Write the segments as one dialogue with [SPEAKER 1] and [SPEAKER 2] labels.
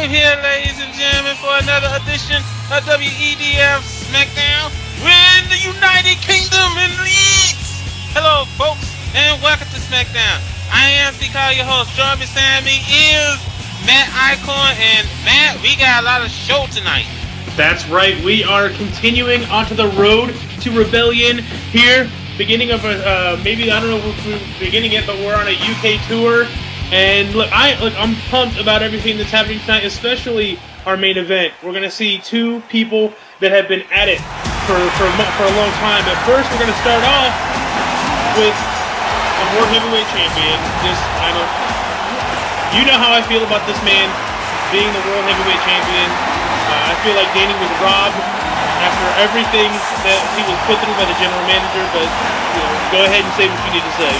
[SPEAKER 1] Dave here, ladies and gentlemen, for another edition of WEDF Smackdown. We're in the United Kingdom and Leeds. Hello, folks, and welcome to Smackdown. I am Sikal, your host. Join beside me is Matt Icon, and Matt, we got a lot of show tonight.
[SPEAKER 2] That's right. We are continuing onto the road to Rebellion here. Beginning of maybe, I don't know if we're beginning it, but we're on a UK tour. And look, I'm pumped about everything that's happening tonight, especially our main event. We're going to see two people that have been at it for a long time. But first, we're going to start off with a World Heavyweight Champion. You know how I feel about this man being the World Heavyweight Champion. I feel like Danny was robbed after everything that he was put through by the general manager. But go ahead and say what you need to say.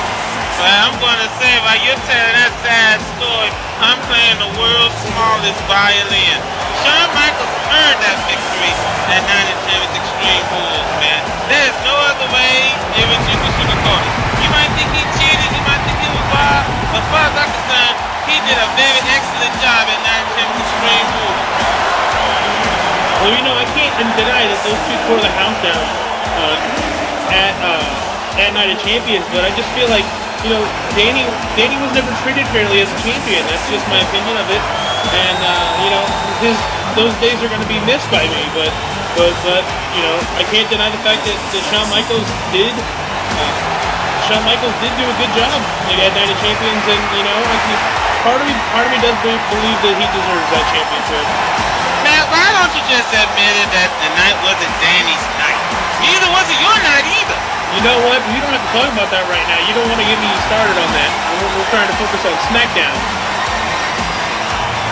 [SPEAKER 1] Well, I'm going to say, while you're telling that sad story, I'm playing the world's smallest violin. Shawn Michaels earned that victory at 9 and 10 with Extreme Rules, man. There's no other way in which you can sugarcoat it. You might think he cheated, you might think he was robbed, but as far as I'm concerned, he did a very excellent job at 9 and 10 with Extreme Rules.
[SPEAKER 2] Well, I can't deny that those two tore the house down at Night of Champions, but I just feel like Danny was never treated fairly as a champion. That's just my opinion of it. And those days are going to be missed by me. But I can't deny the fact that Shawn Michaels did. Shawn Michaels did do a good job at Night of Champions, and part of me does believe that he deserves that championship.
[SPEAKER 1] Matt, why don't you just admit it that the night wasn't Danny's night? Neither was it your night either.
[SPEAKER 2] You know what? We don't have to talk about that right now. You don't want to get me started on that. We're trying to focus on Smackdown.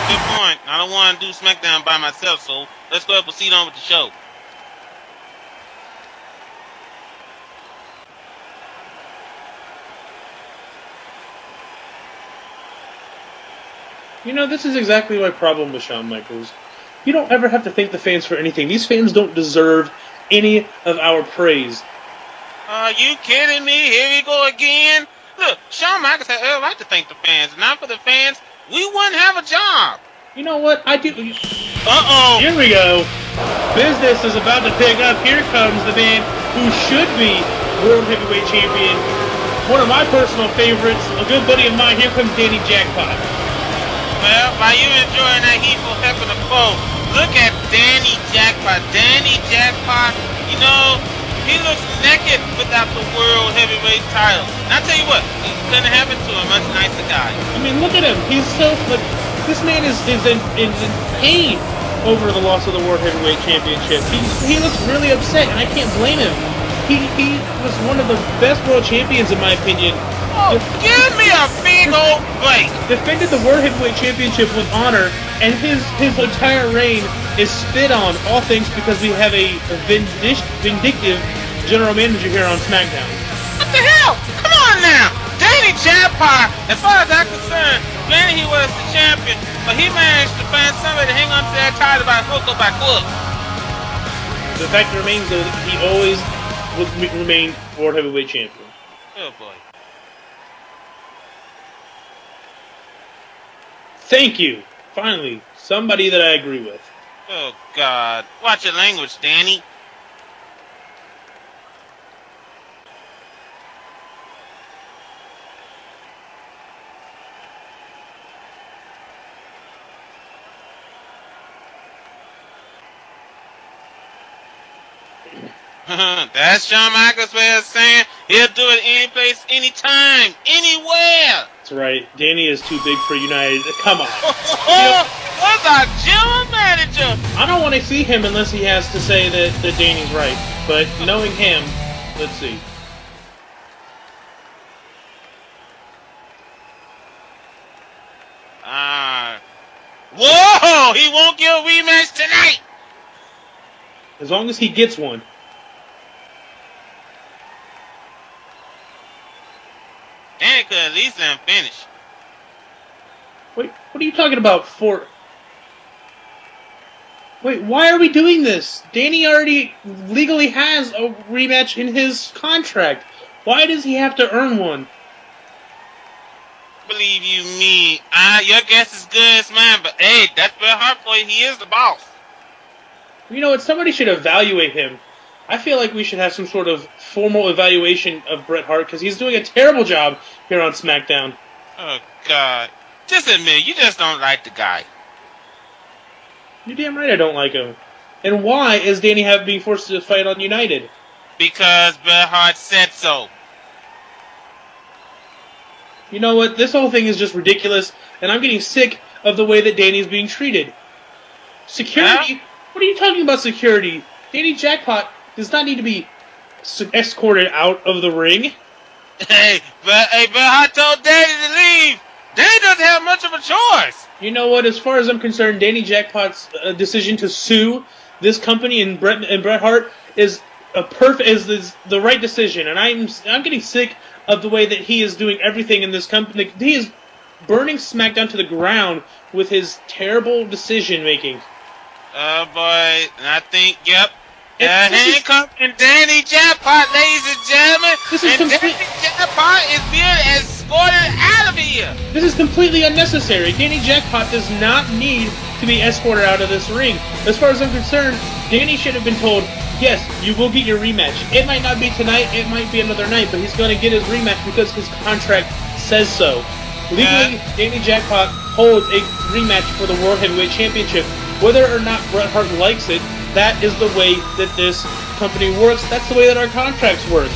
[SPEAKER 1] Good point. I don't want to do Smackdown by myself, so let's go ahead and proceed on with the show.
[SPEAKER 2] This is exactly my problem with Shawn Michaels. You don't ever have to thank the fans for anything. These fans don't deserve any of our praise.
[SPEAKER 1] Are you kidding me? Here we go again. Look, Shawn Michaels had every right to thank the fans. Not for the fans, we wouldn't have a job.
[SPEAKER 2] You know what? I do.
[SPEAKER 1] Uh-oh.
[SPEAKER 2] Here we go. Business is about to pick up. Here comes the man who should be World Heavyweight Champion. One of my personal favorites, a good buddy of mine. Here comes Danny Jackpot.
[SPEAKER 1] Well, while you're enjoying that heapful pep in the foe, look at Danny Jackpot. Danny Jackpot, he looks naked without the World Heavyweight title. And I'll tell you what, it couldn't happen to a much nicer guy.
[SPEAKER 2] I mean, look at him. He's so, this man is in pain over the loss of the World Heavyweight Championship. He looks really upset, and I can't blame him. He was one of the best world champions, in my opinion.
[SPEAKER 1] Oh, give me a big old break.
[SPEAKER 2] Defended the World Heavyweight Championship with honor, and his entire reign is spit on, all thanks because we have a vindictive general manager here on Smackdown.
[SPEAKER 1] What the hell? Come on now! Danny Jackpot, as far as I'm concerned, granted he was the champion, but he managed to find somebody to hang on to that title by hook or by crook.
[SPEAKER 2] The fact remains, though, that he always will remain World Heavyweight Champion.
[SPEAKER 1] Oh boy.
[SPEAKER 2] Thank you. Finally, somebody that I agree with.
[SPEAKER 1] Oh, God. Watch your language, Danny. That's Shawn Michaels' way of saying he'll do it any place, anytime, anywhere.
[SPEAKER 2] That's right. Danny is too big for United. Come on.
[SPEAKER 1] What's our general manager?
[SPEAKER 2] I don't want to see him unless he has to say that Danny's right. But knowing him, let's see.
[SPEAKER 1] Whoa! He won't get a rematch tonight.
[SPEAKER 2] As long as he gets one.
[SPEAKER 1] Danny could at least let him finish.
[SPEAKER 2] Wait, what are you talking about? Wait, why are we doing this? Danny already legally has a rematch in his contract. Why does he have to earn one?
[SPEAKER 1] believe you me. Your guess is good as mine, but hey, that's Bret Hart for you. He is the boss.
[SPEAKER 2] You know what? Somebody should evaluate him. I feel like we should have some sort of formal evaluation of Bret Hart because he's doing a terrible job here on SmackDown.
[SPEAKER 1] Oh, God. Just admit, you just don't like the guy.
[SPEAKER 2] You're damn right I don't like him. And why is Danny being forced to fight on United?
[SPEAKER 1] Because Bret Hart said so.
[SPEAKER 2] You know what? This whole thing is just ridiculous, and I'm getting sick of the way that Danny's being treated. Security?
[SPEAKER 1] Yeah.
[SPEAKER 2] What are you talking about security? Danny Jackpot does not need to be escorted out of the ring.
[SPEAKER 1] Hey, Bret Hart told Danny to leave. Danny doesn't have much of a choice.
[SPEAKER 2] You know what? As far as I'm concerned, Danny Jackpot's decision to sue this company and Bret Hart is the right decision, and I'm getting sick of the way that he is doing everything in this company. He is burning SmackDown to the ground with his terrible decision making.
[SPEAKER 1] Oh boy, and I think, yep. Handcuffed and Danny Jackpot, ladies and gentlemen. Danny Jackpot is being escorted out of here.
[SPEAKER 2] This is completely unnecessary. Danny Jackpot does not need to be escorted out of this ring. As far as I'm concerned, Danny should have been told, yes, you will get your rematch. It might not be tonight, it might be another night, but he's going to get his rematch because his contract says so. Legally, Danny Jackpot holds a rematch for the World Heavyweight Championship. Whether or not Bret Hart likes it, that is the way that this company works. That's the way that our contracts work.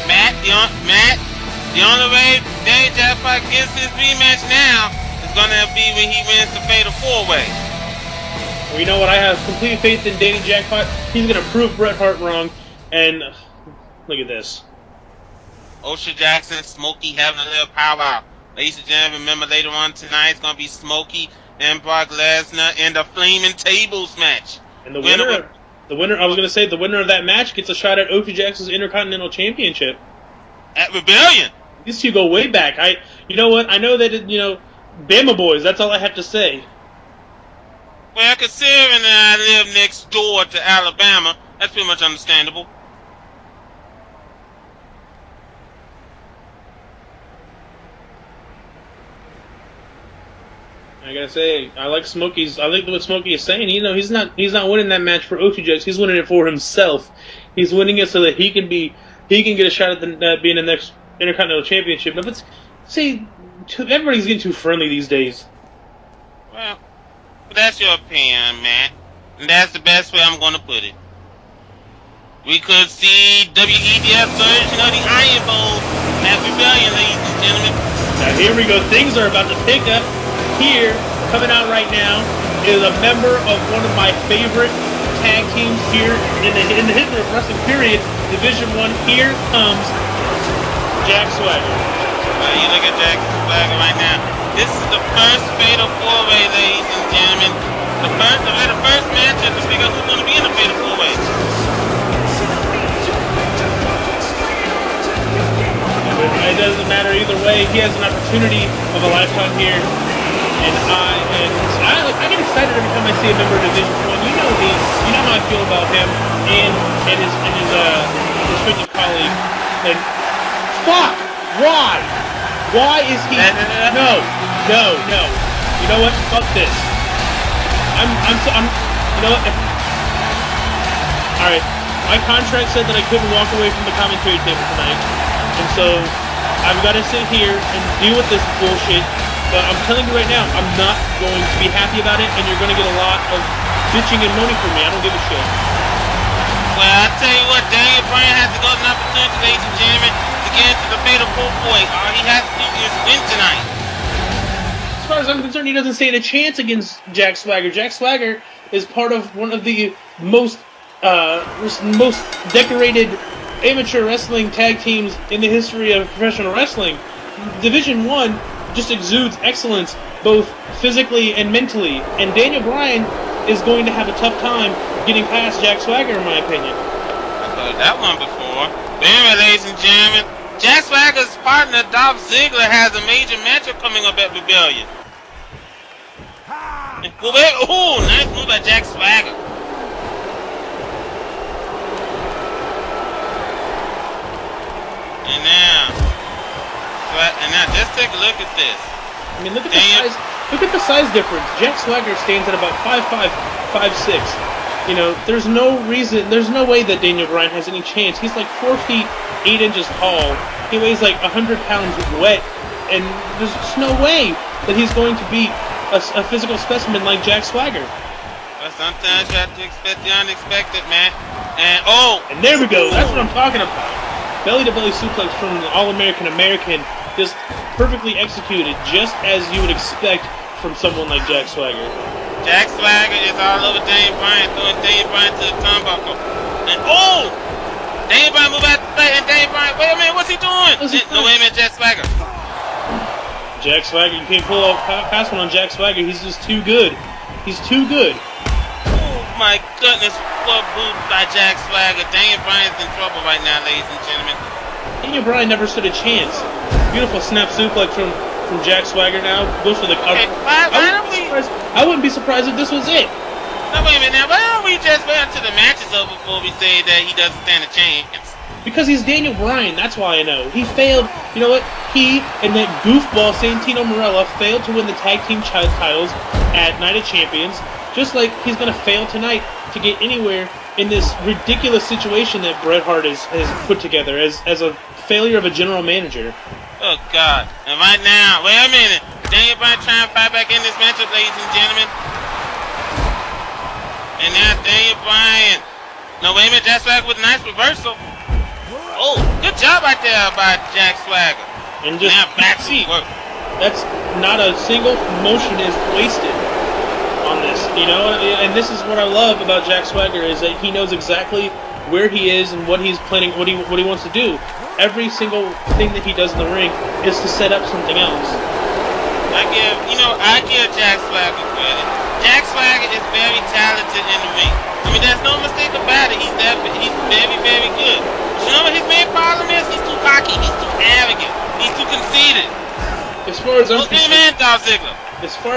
[SPEAKER 1] Matt, the only way Danny Jackpot gets his rematch now is going to be when he wins the Fatal 4-Way.
[SPEAKER 2] Well, you know what? I have complete faith in Danny Jackpot. He's going to prove Bret Hart wrong. And look at this.
[SPEAKER 1] Oshujax and Smokey having a little powwow. Ladies and gentlemen, remember later on tonight it's going to be Smokey and Brock Lesnar in the Flaming Tables match.
[SPEAKER 2] And the winner, I was going to say, the winner of that match gets a shot at Oshujax's Intercontinental Championship.
[SPEAKER 1] At Rebellion.
[SPEAKER 2] These two go way back. You know what? I know that, Bama boys, that's all I have to say.
[SPEAKER 1] Well, considering that I live next door to Alabama, that's pretty much understandable.
[SPEAKER 2] I gotta say, I like what Smokey is saying. He's not winning that match for Oshujax. He's winning it for himself. He's winning it so that he can get a shot at being the next Intercontinental Championship. Now, everybody's getting too friendly these days.
[SPEAKER 1] Well, that's your opinion, Matt. And that's the best way I'm going to put it. We could see WEDF version of the Iron Bowl at Rebellion, ladies and gentlemen.
[SPEAKER 2] Now here we go. Things are about to pick up. Here, coming out right now, is a member of one of my favorite tag teams here in the history of wrestling, period. Division 1, here comes Jack Swagger.
[SPEAKER 1] You look at Jack Swagger right now. This is the first Fatal 4-Way, ladies and gentlemen. The first match to figure out who's going to be in the Fatal 4-Way.
[SPEAKER 2] It doesn't matter either way. He has an opportunity of a lifetime here. And I get excited every time I see a member of Division 1. You know me. You know how I feel about him and his freaking colleague. And fuck! Why? Why is he? No. You know what? Fuck this. I'm. You know what? All right. My contract said that I couldn't walk away from the commentary table tonight, and so I've got to sit here and deal with this bullshit. But I'm telling you right now, I'm not going to be happy about it, and you're going to get a lot of bitching and moaning from me. I don't give a shit.
[SPEAKER 1] Well, I tell you what, Daniel Bryan has to go to an opportunity, ladies and gentlemen, to get into the Fatal 4-Way. All he has to do is win tonight.
[SPEAKER 2] As far as I'm concerned, he doesn't stand a chance against Jack Swagger. Jack Swagger is part of one of the most decorated amateur wrestling tag teams in the history of professional wrestling. Division 1 just exudes excellence, both physically and mentally. And Daniel Bryan is going to have a tough time getting past Jack Swagger, in my opinion.
[SPEAKER 1] I've heard that one before. But anyway, ladies and gentlemen, Jack Swagger's partner, Dolph Ziggler, has a major matchup coming up at Rebellion. Oh, nice move by Jack Swagger. And now, And now just take a look at this.
[SPEAKER 2] I mean, look at the size. Look at the size difference. Jack Swagger stands at about 5'5", 5'6". You know, there's no way that Daniel Bryan has any chance. He's like 4 feet 8 inches tall. He weighs like 100 pounds wet, and there's just no way that he's going to beat a physical specimen like Jack Swagger.
[SPEAKER 1] But sometimes you have to expect the unexpected, man. And
[SPEAKER 2] there we go. That's what I'm talking about. Belly-to-belly suplex from the All-American American, just perfectly executed, just as you would expect from someone like Jack Swagger.
[SPEAKER 1] Jack Swagger is all over Daniel Bryan, throwing Daniel Bryan to the turnbuckle. And Daniel Bryan move out the way, and Daniel Bryan, wait a minute, what's he doing? No, wait a minute, Jack Swagger.
[SPEAKER 2] Jack Swagger, you can't pull past one on Jack Swagger. He's just too good. He's too good.
[SPEAKER 1] Oh my goodness, what boot by Jack Swagger. Daniel Bryan's in trouble right now, ladies and gentlemen.
[SPEAKER 2] Daniel Bryan never stood a chance. Beautiful snap suplex from Jack Swagger now. Goes for the cover. I wouldn't be surprised if this was it.
[SPEAKER 1] No, wait a minute now. Why don't we just wait until the match is over before we say that he doesn't stand a chance?
[SPEAKER 2] Because he's Daniel Bryan, that's why I know. He failed, you know what? He and that goofball Santino Marella failed to win the tag team titles at Night of Champions, just like he's going to fail tonight to get anywhere in this ridiculous situation that Bret Hart has put together as a failure of a general manager.
[SPEAKER 1] Oh, God. And right now, wait a minute. Daniel Bryan trying to fight back in this matchup, ladies and gentlemen. And now Daniel Bryan. No, wait a minute. Jack Swagger with a nice reversal. Oh, good job right there by Jack Swagger.
[SPEAKER 2] And just
[SPEAKER 1] now back to work.
[SPEAKER 2] That's not a single motion is wasted on this, you know. And this is what I love about Jack Swagger is that he knows exactly where he is and what he's planning, what he wants to do. Every single thing that he does in the ring is to set up something else.
[SPEAKER 1] I give Jack Swagger credit. Jack Swagger is very talented in the ring. I mean, there's no mistake about it. He's very, very good. But you know what his main problem is? He's too cocky. He's too arrogant. He's too conceited.
[SPEAKER 2] As far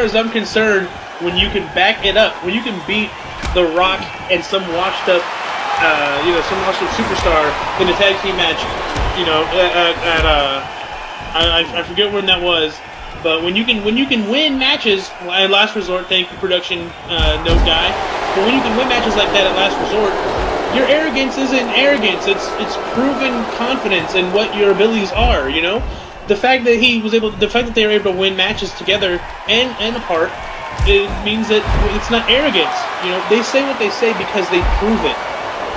[SPEAKER 2] as I'm concerned, when you can back it up, when you can beat The Rock and some washed up superstar in a tag team match, you know, I forget when that was. But when you can win matches at Last Resort, thank you production note guy. But when you can win matches like that at Last Resort, your arrogance isn't arrogance. It's proven confidence in what your abilities are. You know, the fact that they were able to win matches together and Hart, it means that it's not arrogance. You know, they say what they say because they prove it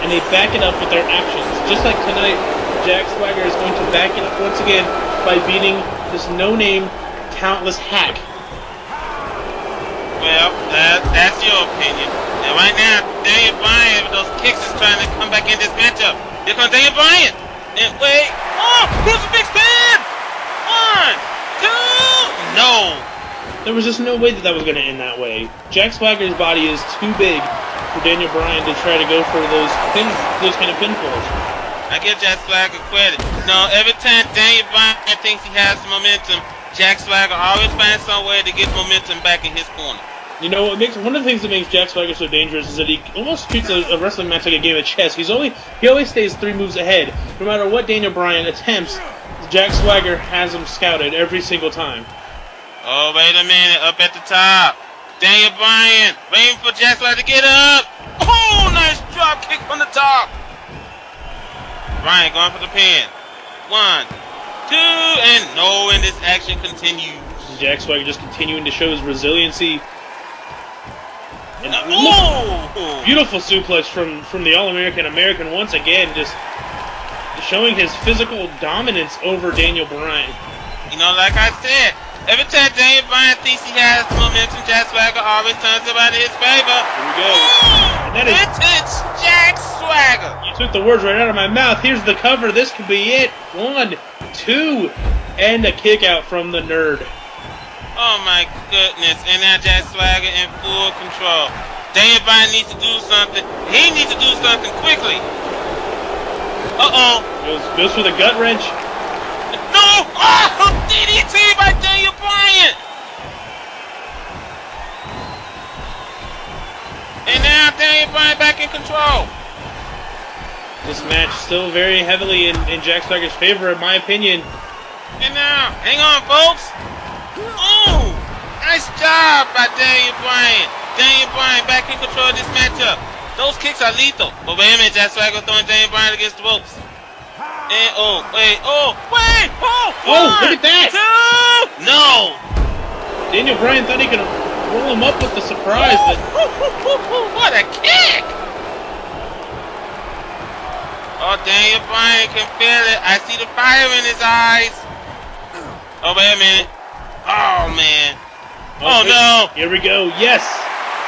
[SPEAKER 2] and they back it up with their actions. Just like tonight, Jack Swagger is going to back it up once again by beating this no-name, talentless hack.
[SPEAKER 1] Well, that's your opinion. And right now, Daniel Bryan with those kicks is trying to come back in this matchup. Here comes Daniel Bryan. And wait. Oh, crucifix pin! 1, 2. No.
[SPEAKER 2] There was just no way that was going to end that way. Jack Swagger's body is too big for Daniel Bryan to try to go for those kind of pinfalls.
[SPEAKER 1] I give Jack Swagger credit. No, every time Daniel Bryan thinks he has some momentum, Jack Swagger always finds some way to get momentum back in his corner.
[SPEAKER 2] You know, one of the things that makes Jack Swagger so dangerous is that he almost treats a wrestling match like a game of chess. He always stays 3 moves ahead. No matter what Daniel Bryan attempts, Jack Swagger has him scouted every single time.
[SPEAKER 1] Oh, wait a minute. Up at the top. Daniel Bryan waiting for Jack Swagger to get up. Oh, nice drop kick from the top. Bryan going for the pin. 1, 2, and no, and this action continues.
[SPEAKER 2] Jack Swagger just continuing to show his resiliency. And beautiful suplex from the All-American American once again, just showing his physical dominance over Daniel Bryan.
[SPEAKER 1] You know, like I said, every time Daniel Bryan thinks he has momentum, Jack Swagger always turns it out in his favor.
[SPEAKER 2] Here we go. And that is
[SPEAKER 1] vintage Jack Swagger.
[SPEAKER 2] You took the words right out of my mouth. Here's the cover. This could be it. 1, 2, and a kick out from the nerd.
[SPEAKER 1] Oh my goodness. And now Jack Swagger in full control. Daniel Bryan needs to do something. He needs to do something quickly. Uh-oh.
[SPEAKER 2] Goes for the gut wrench.
[SPEAKER 1] No! Oh! DDT by Daniel Bryan! And now Daniel Bryan back in control. This
[SPEAKER 2] match still very heavily in Jack Swagger's favor, in my opinion.
[SPEAKER 1] And now Hang on, folks. Ooh, nice job by Daniel Bryan. Daniel Bryan back in control of this matchup. Those kicks are lethal. But wait a minute, Jack Swagger throwing Daniel Bryan against the ropes. And wait,
[SPEAKER 2] look at that.
[SPEAKER 1] 2, no.
[SPEAKER 2] Daniel Bryan thought he could roll him up with the surprise, but
[SPEAKER 1] what a kick! Oh, Daniel Bryan can feel it. I see the fire in his eyes. Oh, wait a minute. Oh, man. Oh, no.
[SPEAKER 2] Here we go. Yes.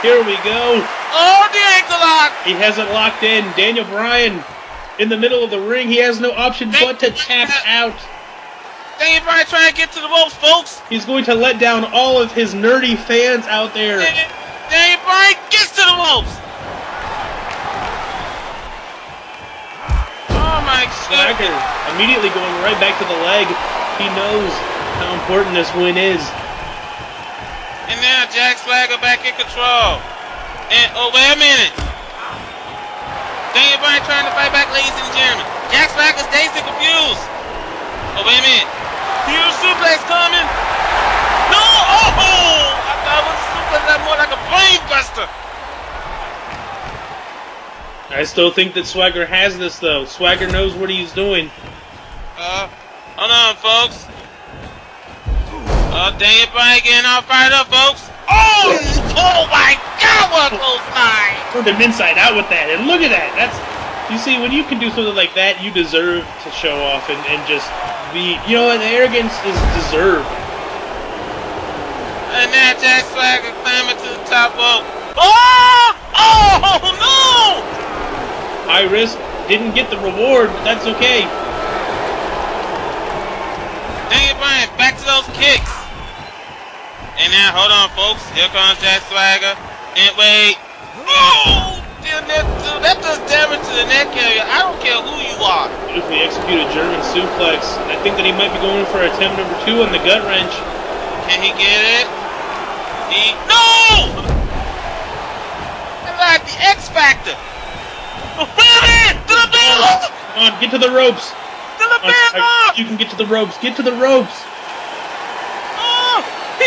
[SPEAKER 2] Here we go.
[SPEAKER 1] Oh, the ankle lock.
[SPEAKER 2] He has it locked in. Daniel Bryan in the middle of the ring. He has no option but to tap out.
[SPEAKER 1] Daniel Bryan trying to get to the ropes, folks.
[SPEAKER 2] He's going to let down all of his nerdy fans out there.
[SPEAKER 1] Daniel Bryan gets to the ropes. Oh, my
[SPEAKER 2] Swagger immediately going right back to the leg. He knows how important this win is.
[SPEAKER 1] And now Jack Swagger back in control. And, oh, wait a minute. Daniel Bryan trying to fight back, ladies and gentlemen. Jack Swagger's dazed and confused. Oh, wait a minute. Huge suplex coming. No! Oh! I thought it was a suplex that more like a brain buster.
[SPEAKER 2] I still think that Swagger has this, though. Swagger knows what he's doing.
[SPEAKER 1] Hold on, folks. Daniel Bryan getting all fired up, folks. Oh my God, what a close line!
[SPEAKER 2] Turned him inside out with that, and look at that. That's, you see, when you can do something like that, you deserve to show off and just be, you know, the arrogance is deserved.
[SPEAKER 1] And now Jack Swagger climbing to the top rope. Oh no!
[SPEAKER 2] High risk, didn't get the reward, but that's okay.
[SPEAKER 1] Daniel Bryan, back to those kicks. And now, hold on, folks. Here comes Jack Swagger. And wait. Oh! That does damage to the neck area. I don't care who you are.
[SPEAKER 2] Beautifully executed German suplex. I think that he might be going for attempt number 2 on the gut wrench.
[SPEAKER 1] Can he get it? No! I like the X Factor. To the bell!
[SPEAKER 2] Come on, get to the ropes.
[SPEAKER 1] To the bell!
[SPEAKER 2] You can get to the ropes. Get to the ropes.
[SPEAKER 1] He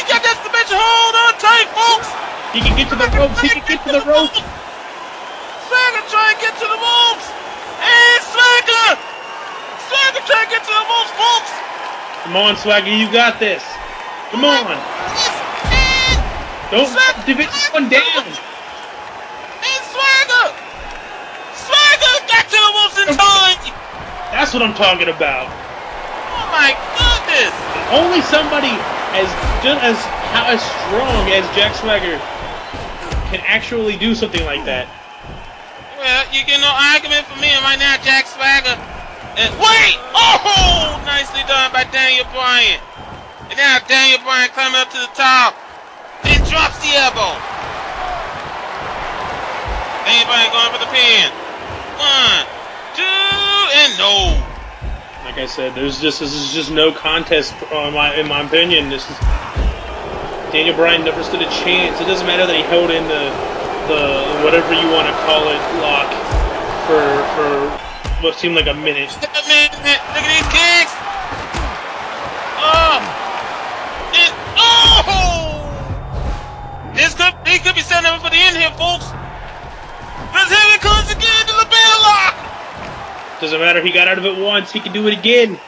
[SPEAKER 1] got that dimension. Hold on tight, folks.
[SPEAKER 2] He can get to the ropes. He can get to the ropes.
[SPEAKER 1] Swagger trying to get to the ropes. And Swagger trying to get to the ropes, folks.
[SPEAKER 2] Come on, Swagger, you got this. Come on. Don't division one down.
[SPEAKER 1] And Swagger got to the ropes in time.
[SPEAKER 2] That's what I'm talking about.
[SPEAKER 1] Oh my goodness.
[SPEAKER 2] Only somebody as strong as Jack Swagger can actually do something like that.
[SPEAKER 1] Well, you get no argument from me right now, Jack Swagger. And wait! Oh, nicely done by Daniel Bryan. And now Daniel Bryan climbing up to the top and drops the elbow. Daniel Bryan going for the pin. 1, 2, and no.
[SPEAKER 2] Like I said, this is just no contest in my opinion. This is Daniel Bryan never stood a chance. It doesn't matter that he held in the whatever you want to call it lock for what seemed like a minute.
[SPEAKER 1] Look at these kicks. He could be setting up for the end here, folks. Because here it comes again, the bell lock.
[SPEAKER 2] Doesn't matter, he got out of it once, he can do it again.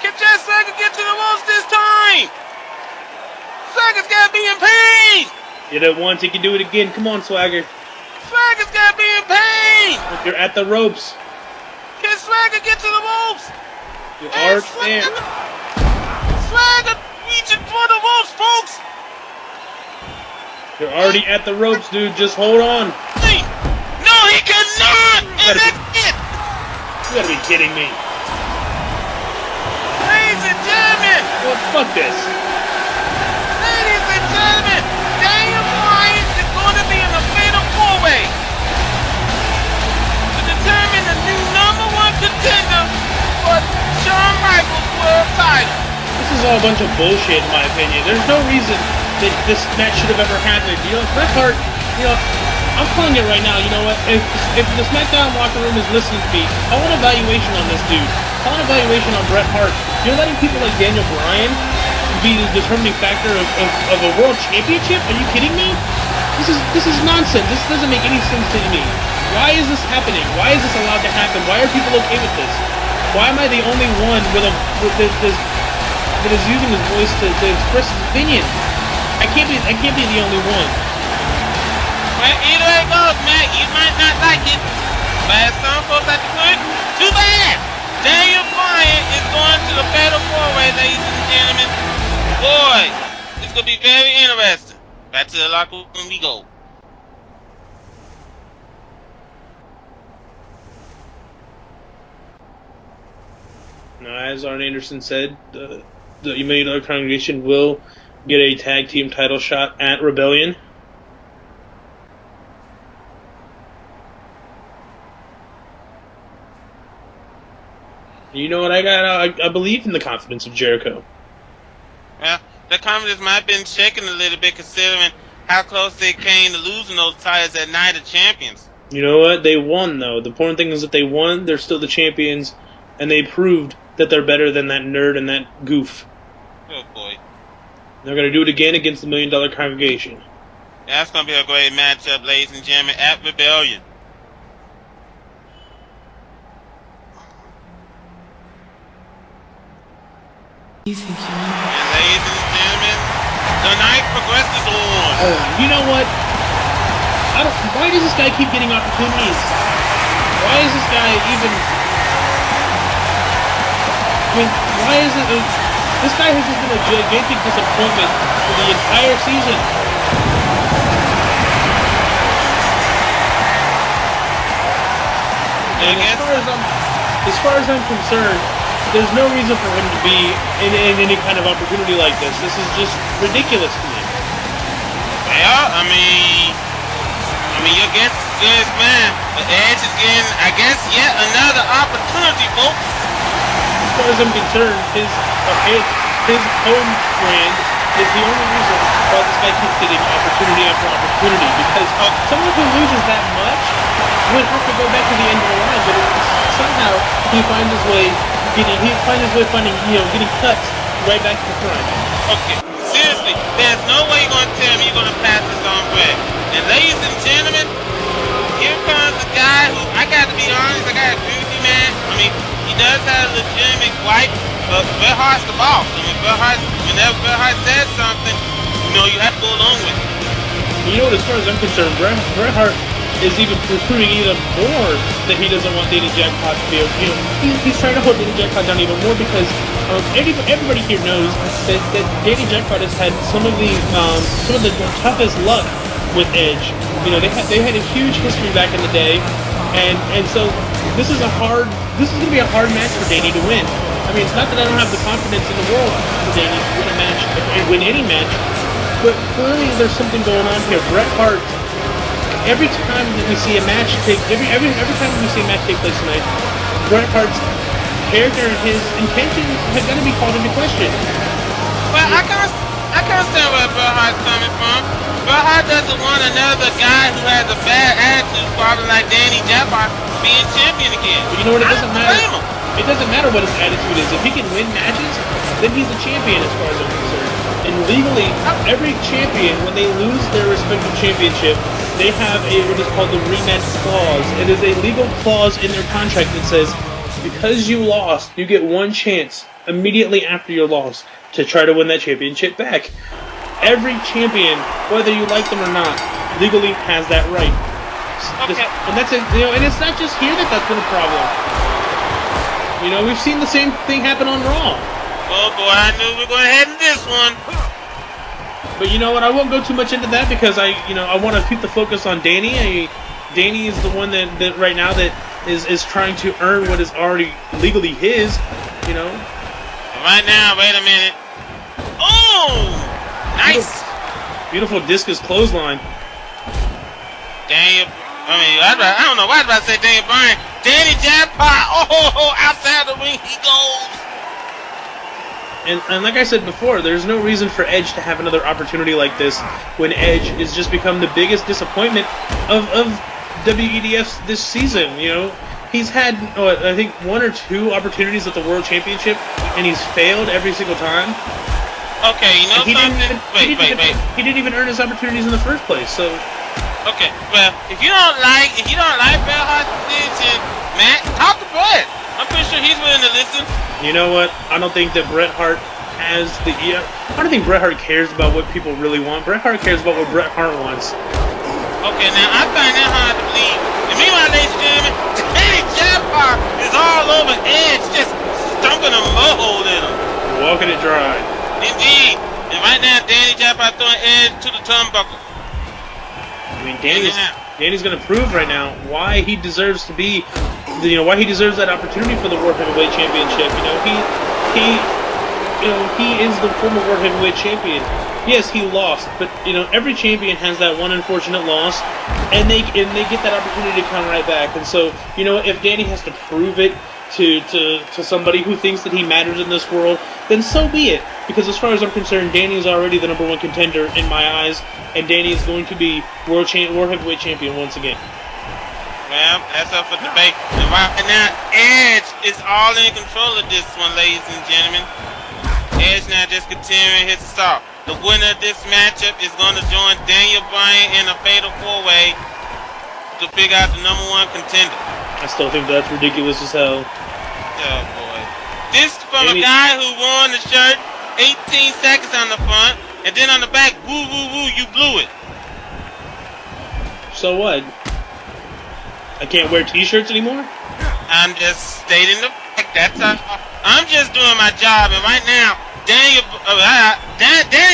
[SPEAKER 1] Can Jack Swagger get to the ropes this time? Swagger's gotta be in pain.
[SPEAKER 2] Did it once, he can do it again. Come on, Swagger.
[SPEAKER 1] Swagger's gotta be in pain.
[SPEAKER 2] Look, you're at the ropes.
[SPEAKER 1] Can Swagger get to the ropes?
[SPEAKER 2] You are there.
[SPEAKER 1] Swagger reaching for the ropes, folks.
[SPEAKER 2] You're already at the ropes, dude. Just hold on.
[SPEAKER 1] No, he cannot. And that's it.
[SPEAKER 2] You gotta be kidding me.
[SPEAKER 1] Ladies and gentlemen.
[SPEAKER 2] Well, fuck this.
[SPEAKER 1] Ladies and gentlemen, Daniel Bryan is going to be in the fatal four-way to determine the new #1 contender for Shawn Michaels world title.
[SPEAKER 2] This is all a bunch of bullshit, in my opinion. There's no reason that this match should have ever happened. You know, Bret Hart, you know, I'm calling it right now. You know what? If the Smackdown locker room is listening to me, call an evaluation on this dude. Call an evaluation on Bret Hart. You're letting people like Daniel Bryan be the determining factor of a world championship? Are you kidding me? This is nonsense. This doesn't make any sense to me. Why is this happening? Why is this allowed to happen? Why are people okay with this? Why am I the only one that is using his voice to express his opinion? I can't be the only one.
[SPEAKER 1] Well, either way it goes, Matt, you might not like it, but as some folks like to put, too bad! Daniel Bryan is going to the Fatal 4-Way, ladies and gentlemen. Boy, it's going to be very interesting. Back to the locker room we go.
[SPEAKER 2] Now, as Arn Anderson said, the $1 million congregation will get a tag team title shot at Rebellion. You know what? I believe in the confidence of Jericho.
[SPEAKER 1] Well, the confidence might have been shaken a little bit considering how close they came to losing those titles at Night of Champions.
[SPEAKER 2] You know what? They won, though. The important thing is that they won. They're still the champions, and they proved that they're better than that nerd and that goof.
[SPEAKER 1] Oh, boy.
[SPEAKER 2] They're going to do it again against the $1 million congregation.
[SPEAKER 1] That's going to be a great matchup, ladies and gentlemen, at Rebellion. And ladies and gentlemen, the night progresses on.
[SPEAKER 2] You know what? Why does this guy keep getting opportunities? Why is this guy even... why is it... this guy has just been a gigantic disappointment for the entire season. And as far as I'm concerned, there's no reason for him to be in any kind of opportunity like this. This is just ridiculous to me.
[SPEAKER 1] Well, I mean, your guess is good as mine. The Edge is getting, I guess, yet another opportunity, folks.
[SPEAKER 2] As far as I'm concerned, his home brand is the only reason why this guy keeps getting opportunity after opportunity. Because someone who loses that much would have to go back to the end of the line, but somehow he finds his way getting cuts right back to the front.
[SPEAKER 1] Okay, seriously, there's no way you're gonna tell me you're gonna pass this on Bret. And ladies and gentlemen, here comes the guy who, I gotta be honest, I gotta agree with you, man. I mean, he does have a legitimate gripe, but Bret Hart's the boss. I mean, whenever Bret Hart says something, you have to go along with it.
[SPEAKER 2] You know what, as far as I'm concerned, Bret Hart is even proving even more that he doesn't want Danny Jackpot to be he's trying to hold Danny Jackpot down even more because everybody here knows that Danny Jackpot has had some of the toughest luck with Edge. You know, they had a huge history back in the day, and so this is gonna be a hard match for Danny to win. I mean, it's not that I don't have the confidence in the world for Danny to win a match and win any match, but clearly there's something going on here. Bret Hart, every time that we see a match every time we see a match take place tonight, Bret Hart's character and his intentions have got to be called into question.
[SPEAKER 1] Well, I can't understand where Bret Hart's coming from. Bret Hart doesn't want another guy who has a bad attitude, probably like Danny Jackpot, being champion again.
[SPEAKER 2] But you know what? It doesn't matter. It doesn't matter what his attitude is. If he can win matches, then he's a champion as far as I'm concerned. And legally, every champion, when they lose their respective championship, they have what is called the rematch clause. It is a legal clause in their contract that says, because you lost, you get one chance immediately after your loss to try to win that championship back. Every champion, whether you like them or not, legally has that right.
[SPEAKER 1] Okay.
[SPEAKER 2] And that's it. And it's not just here that's been a problem. We've seen the same thing happen on Raw.
[SPEAKER 1] Oh boy, I knew we were going to head in this one.
[SPEAKER 2] But you know what? I won't go too much into that because I want to keep the focus on Danny. Danny is the one that right now that is trying to earn what is already legally his.
[SPEAKER 1] Right now, wait a minute. Oh, nice.
[SPEAKER 2] Beautiful discus clothesline.
[SPEAKER 1] I don't know why did I say Daniel Bryan. Danny Jackpot. Oh, outside the ring he goes.
[SPEAKER 2] And like I said before, there's no reason for Edge to have another opportunity like this when Edge has just become the biggest disappointment of WEDF this season. You know, he's had I think 1 or 2 opportunities at the World Championship, and he's failed every single time.
[SPEAKER 1] Okay, you know something? Wait.
[SPEAKER 2] He didn't even earn his opportunities in the first place. So.
[SPEAKER 1] Okay, well, if you don't like Bret Hart's decision, Matt, talk to Bret. I'm pretty sure he's willing to listen.
[SPEAKER 2] You know what? I don't think that Bret Hart has the. I don't think Bret Hart cares about what people really want. Bret Hart cares about what Bret Hart wants.
[SPEAKER 1] Okay, now I find that hard to believe. And meanwhile, ladies and gentlemen, Danny Jackpot is all over Edge, just dumping a mud in him.
[SPEAKER 2] Walking it dry. Indeed.
[SPEAKER 1] And right now, Danny Jackpot throwing Edge to the turnbuckle.
[SPEAKER 2] I mean, Danny's going to prove right now why he deserves to be, why he deserves that opportunity for the World Heavyweight Championship. He is the former World Heavyweight Champion. Yes, he lost, but every champion has that one unfortunate loss, and they get that opportunity to come right back. And so, if Danny has to prove it to somebody who thinks that he matters in this world, then so be it. Because as far as I'm concerned, Danny is already the #1 contender in my eyes, and Danny is going to be World Heavyweight Champion once again.
[SPEAKER 1] Well, that's up for debate. And right now, Edge is all in control of this one, ladies and gentlemen. Edge now just continuing his assault. The winner of this matchup is going to join Daniel Bryan in a fatal 4-way to figure out the #1 contender.
[SPEAKER 2] I still think that's ridiculous as hell.
[SPEAKER 1] Oh boy. This from a guy who won the shirt 18 seconds on the front, and then on the back, woo, woo, woo, you blew it.
[SPEAKER 2] So what? I can't wear t-shirts anymore?
[SPEAKER 1] I'm just stating the fact. That's all. I'm just doing my job, and right now, Danny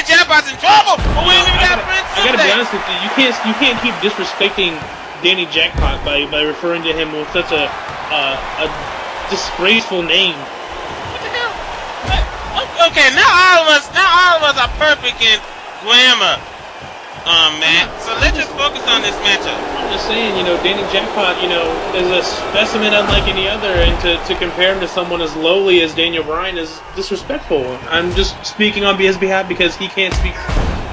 [SPEAKER 1] Jackpot's in trouble. But we ain't even got Prince.
[SPEAKER 2] I gotta be honest with you. You can't keep disrespecting Danny Jackpot by referring to him with such a disgraceful name.
[SPEAKER 1] What the hell? Okay, not all of us are perfect in grammar, Matt. So let's just focus on this matchup.
[SPEAKER 2] I'm just saying, Danny Jackpot, is a specimen unlike any other, and to compare him to someone as lowly as Daniel Bryan is disrespectful. I'm just speaking on his behalf because he can't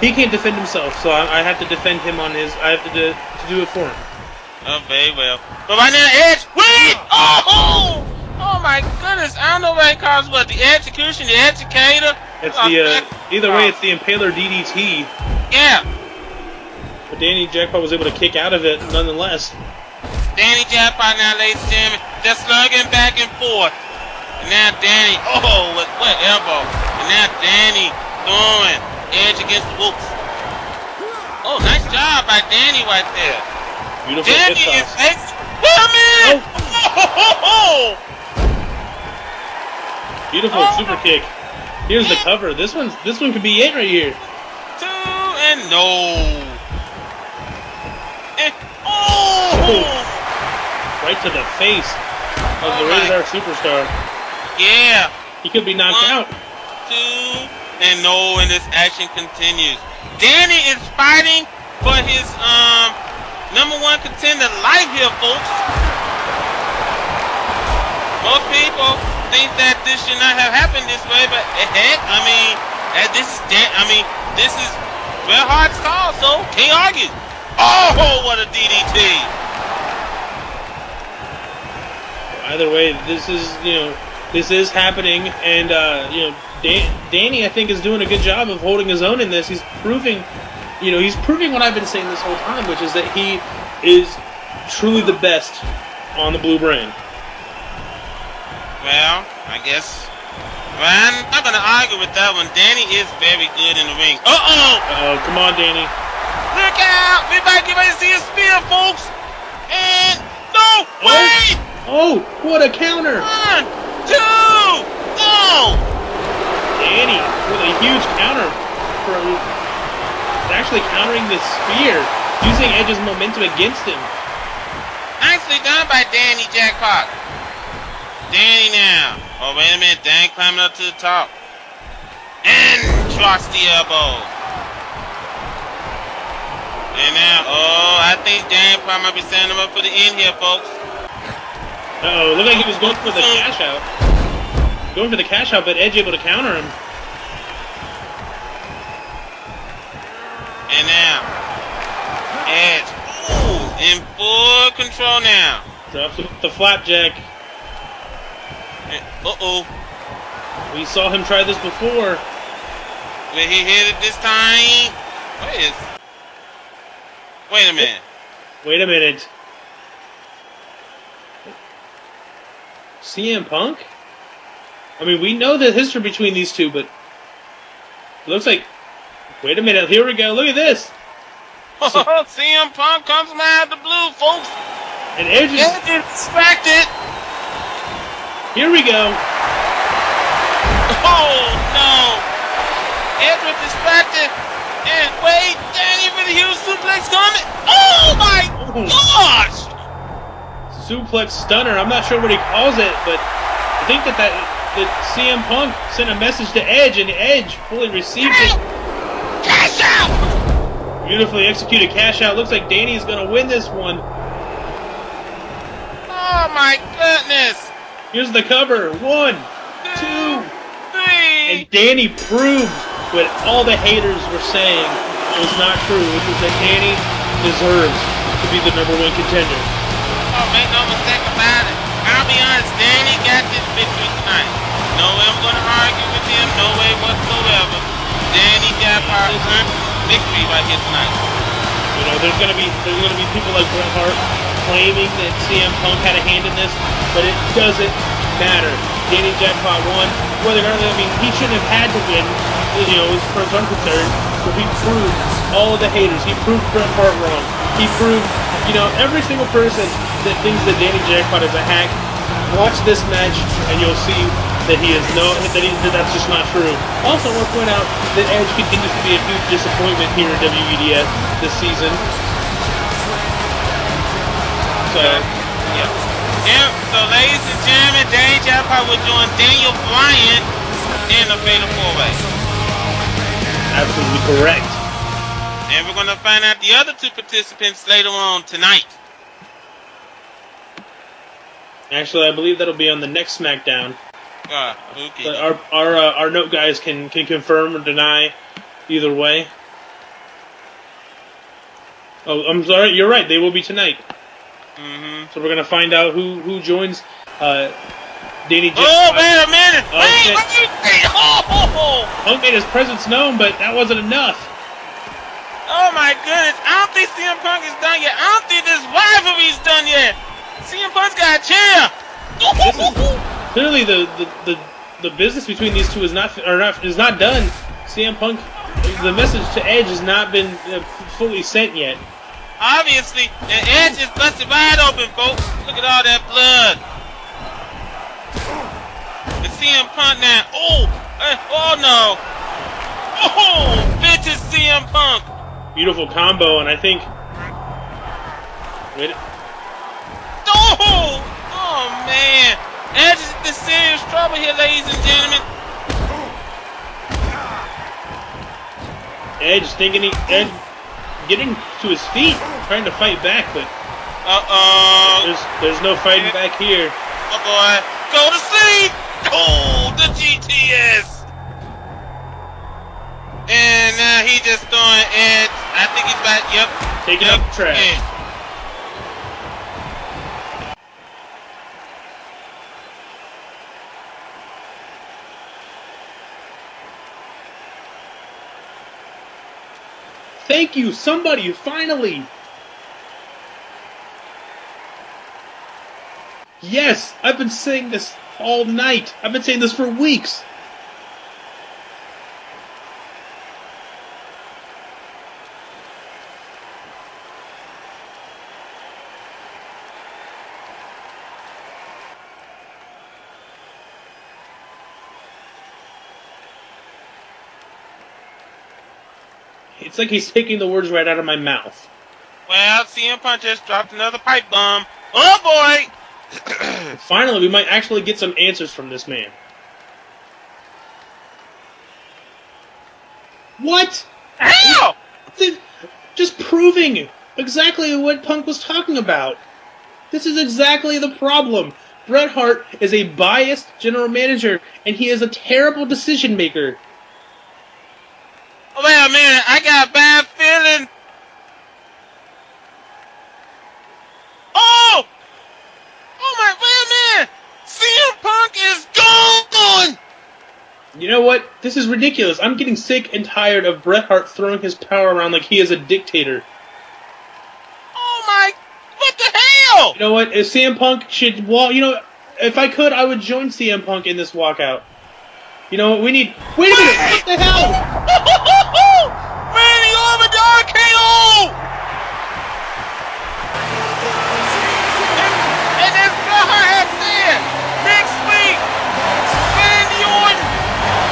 [SPEAKER 2] defend himself, so I have to defend him on his. I have to do it for him.
[SPEAKER 1] Oh, very well. But right now, Edge, win! Oh my goodness! I don't know what it calls what, the execution, the educator.
[SPEAKER 2] It's either way, it's the Impaler DDT.
[SPEAKER 1] Yeah.
[SPEAKER 2] But Danny Jackpot was able to kick out of it nonetheless.
[SPEAKER 1] Danny Jackpot now, ladies and gentlemen, just slugging back and forth. And now Danny, what elbow? And now Danny throwing Edge against the ropes. Oh, nice job by Danny right there.
[SPEAKER 2] Beautiful
[SPEAKER 1] Danny
[SPEAKER 2] hit
[SPEAKER 1] is man!
[SPEAKER 2] Oh. Beautiful super kick. Here's the cover. This one could be it right here.
[SPEAKER 1] 2 and no. And
[SPEAKER 2] right to the face of the Rated R superstar.
[SPEAKER 1] Yeah.
[SPEAKER 2] He could be knocked out.
[SPEAKER 1] 2 and no, and this action continues. Danny is fighting for his #1 contender life here, folks. Most people think that this should not have happened this way, but heck, this is Bret Hart's call, so can't argue. Oh, what a DDT!
[SPEAKER 2] Either way, this is happening, and Danny, I think, is doing a good job of holding his own in this. He's proving what I've been saying this whole time, which is that he is truly the best on the blue brand.
[SPEAKER 1] Well, I guess. Well, I'm not going to argue with that one. Danny is very good in the ring.
[SPEAKER 2] Uh-oh, come on, Danny.
[SPEAKER 1] Look out! We might get ready to see a spear, folks. And no, wait!
[SPEAKER 2] Oh, what a counter!
[SPEAKER 1] 1, 2, go!
[SPEAKER 2] Danny with a huge counter actually countering the spear, using Edge's momentum against him.
[SPEAKER 1] Nicely done by Danny Jackpot. Danny now. Oh, wait a minute. Danny climbing up to the top. And drops the elbow. And now, I think Danny probably might be setting him up for the end here, folks.
[SPEAKER 2] Uh-oh, looked like he was going for the cash out. Going for the cash out, but Edge able to counter him.
[SPEAKER 1] And now, Edge, ooh, in full control now.
[SPEAKER 2] Drops the flapjack.
[SPEAKER 1] Uh-oh.
[SPEAKER 2] We saw him try this before.
[SPEAKER 1] Will he hit it this time? Wait a minute.
[SPEAKER 2] Wait a minute. CM Punk? I mean, we know the history between these two, but it looks like... Wait a minute, here we go, look at this!
[SPEAKER 1] CM Punk comes from out of the blue, folks!
[SPEAKER 2] And Edge is
[SPEAKER 1] distracted!
[SPEAKER 2] Here we go!
[SPEAKER 1] Oh, no! Edge was distracted! And wait, Danny with a huge suplex coming! Oh my gosh!
[SPEAKER 2] Suplex stunner, I'm not sure what he calls it, but I think that CM Punk sent a message to Edge, and Edge fully received it.
[SPEAKER 1] Cash out!
[SPEAKER 2] Beautifully executed cash out. Looks like Danny's gonna win this one.
[SPEAKER 1] Oh my goodness!
[SPEAKER 2] Here's the cover. 1, 2,
[SPEAKER 1] 3.
[SPEAKER 2] and Danny proved what all the haters were saying was not true, which was that Danny deserves to be the #1 contender.
[SPEAKER 1] Oh, make no mistake about it. I'll be honest, Danny got this victory tonight. No way I'm going to argue with him, no way whatsoever. Danny Jackpot earned victory right here tonight.
[SPEAKER 2] You know, there's gonna be people like Bret Hart claiming that CM Punk had a hand in this, but it doesn't matter. Danny Jackpot won. Whether or not, I mean, he shouldn't have had to win, you know, as far as I'm concerned, but he proved all of the haters. He proved Bret Hart wrong. He proved, you know, every single person that thinks that Danny Jackpot is a hack. Watch this match, and you'll see that that's just not true. Also, I want to point out that Edge continues to be a huge disappointment here in WEDF this season. So,
[SPEAKER 1] yeah. So, ladies and gentlemen, Danny Jackpot will join Daniel Bryan in the Fatal 4-Way.
[SPEAKER 2] Absolutely correct.
[SPEAKER 1] And we're going to find out the other two participants later on tonight.
[SPEAKER 2] Actually, I believe that'll be on the next Smackdown.
[SPEAKER 1] Okay.
[SPEAKER 2] But our note guys can confirm or deny either way. Oh, I'm sorry. You're right. They will be tonight.
[SPEAKER 1] Mm-hmm.
[SPEAKER 2] So we're gonna find out who joins Danny Jackpot.
[SPEAKER 1] Oh, wait a minute! Wait! Oh!
[SPEAKER 2] Punk made his presence known, but that wasn't enough.
[SPEAKER 1] Oh my goodness! I don't think CM Punk is done yet. I don't think this rivalry's done yet. CM Punk's got a chair.
[SPEAKER 2] Clearly, the business between these two is not done. CM Punk, the message to Edge has not been fully sent yet.
[SPEAKER 1] Obviously, and Edge is busted wide open, folks. Look at all that blood. And CM Punk now. Oh no. Oh, bitches CM Punk.
[SPEAKER 2] Beautiful combo, and I think. Wait.
[SPEAKER 1] Oh man. Edge is in serious trouble here, ladies and gentlemen.
[SPEAKER 2] Edge thinking Edge getting to his feet, trying to fight back, but there's no fighting back here.
[SPEAKER 1] Oh boy, go to sleep! Oh, the GTS! And now he just throwing Edge. I think he's back. Yep.
[SPEAKER 2] Taking up the trash.
[SPEAKER 1] Yeah.
[SPEAKER 2] Thank you, somebody, finally! Yes, I've been saying this all night. I've been saying this for weeks. It's like he's taking the words right out of my mouth.
[SPEAKER 1] Well, CM Punk just dropped another pipe bomb. Oh boy!
[SPEAKER 2] Finally, we might actually get some answers from this man. What?
[SPEAKER 1] Ow!
[SPEAKER 2] Just proving exactly what Punk was talking about. This is exactly the problem. Bret Hart is a biased general manager, and he is a terrible decision maker.
[SPEAKER 1] Oh, wait a minute. I got a bad feeling. Oh! Oh, my, wait a minute. CM Punk is gone!
[SPEAKER 2] You know what? This is ridiculous. I'm getting sick and tired of Bret Hart throwing his power around like he is a dictator.
[SPEAKER 1] Oh, my, what the hell?
[SPEAKER 2] You know what? If CM Punk should, if I could, I would join CM Punk in this walkout. You know what? We need, wait a minute, what the hell?
[SPEAKER 1] Randy Orton, the RKO! And as Bret Hart has said, next week, Randy Orton,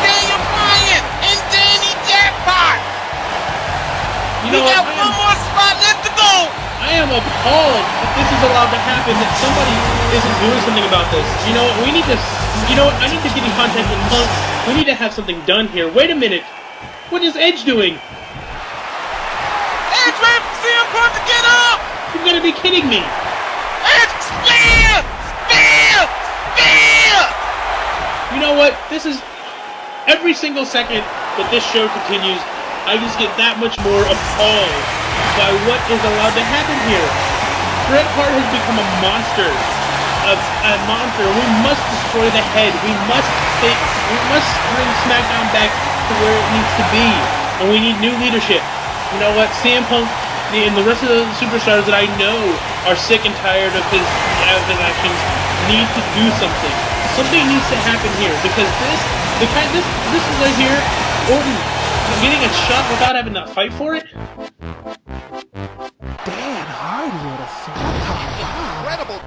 [SPEAKER 1] Daniel Bryan, and Danny Jackpot.
[SPEAKER 2] You know
[SPEAKER 1] we got
[SPEAKER 2] what?
[SPEAKER 1] one more spot left to go.
[SPEAKER 2] I am appalled that this is allowed to happen, that somebody isn't doing something about this. You know what? We need to, I need to get in contact with Punk. We need to have something done here. Wait a minute. What is Edge doing?
[SPEAKER 1] Edge waiting for CM Punk to get up.
[SPEAKER 2] You've got to be kidding me.
[SPEAKER 1] Edge, spam! Spam! Spam!
[SPEAKER 2] You know what? This is, every single second that this show continues, I just get that much more appalled by what is allowed to happen here. Bret Hart has become a monster. A monster. We must destroy the head. We must bring SmackDown back to where it needs to be. And we need new leadership. You know what? CM Punk and the rest of the superstars that I know are sick and tired of his actions need to do something. Something needs to happen here because this is right here, Orton getting a shot without having to fight for it.
[SPEAKER 3] Dan Hardy at a Smackdown. Incredible.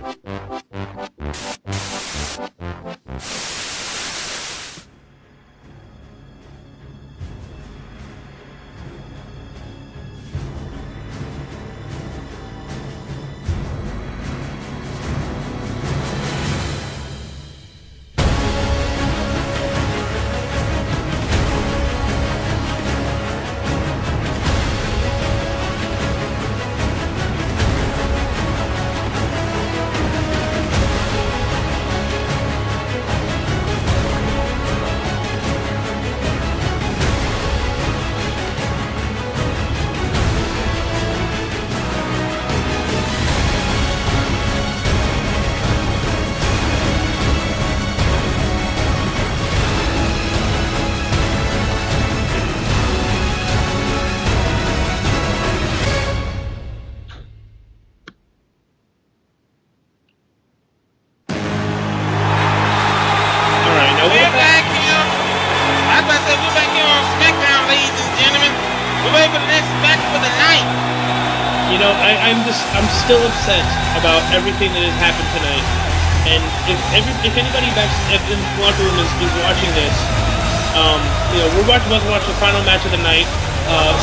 [SPEAKER 2] I'm still upset about everything that has happened tonight. And if anybody back in the locker room is watching this, we're about to watch the final match of the night.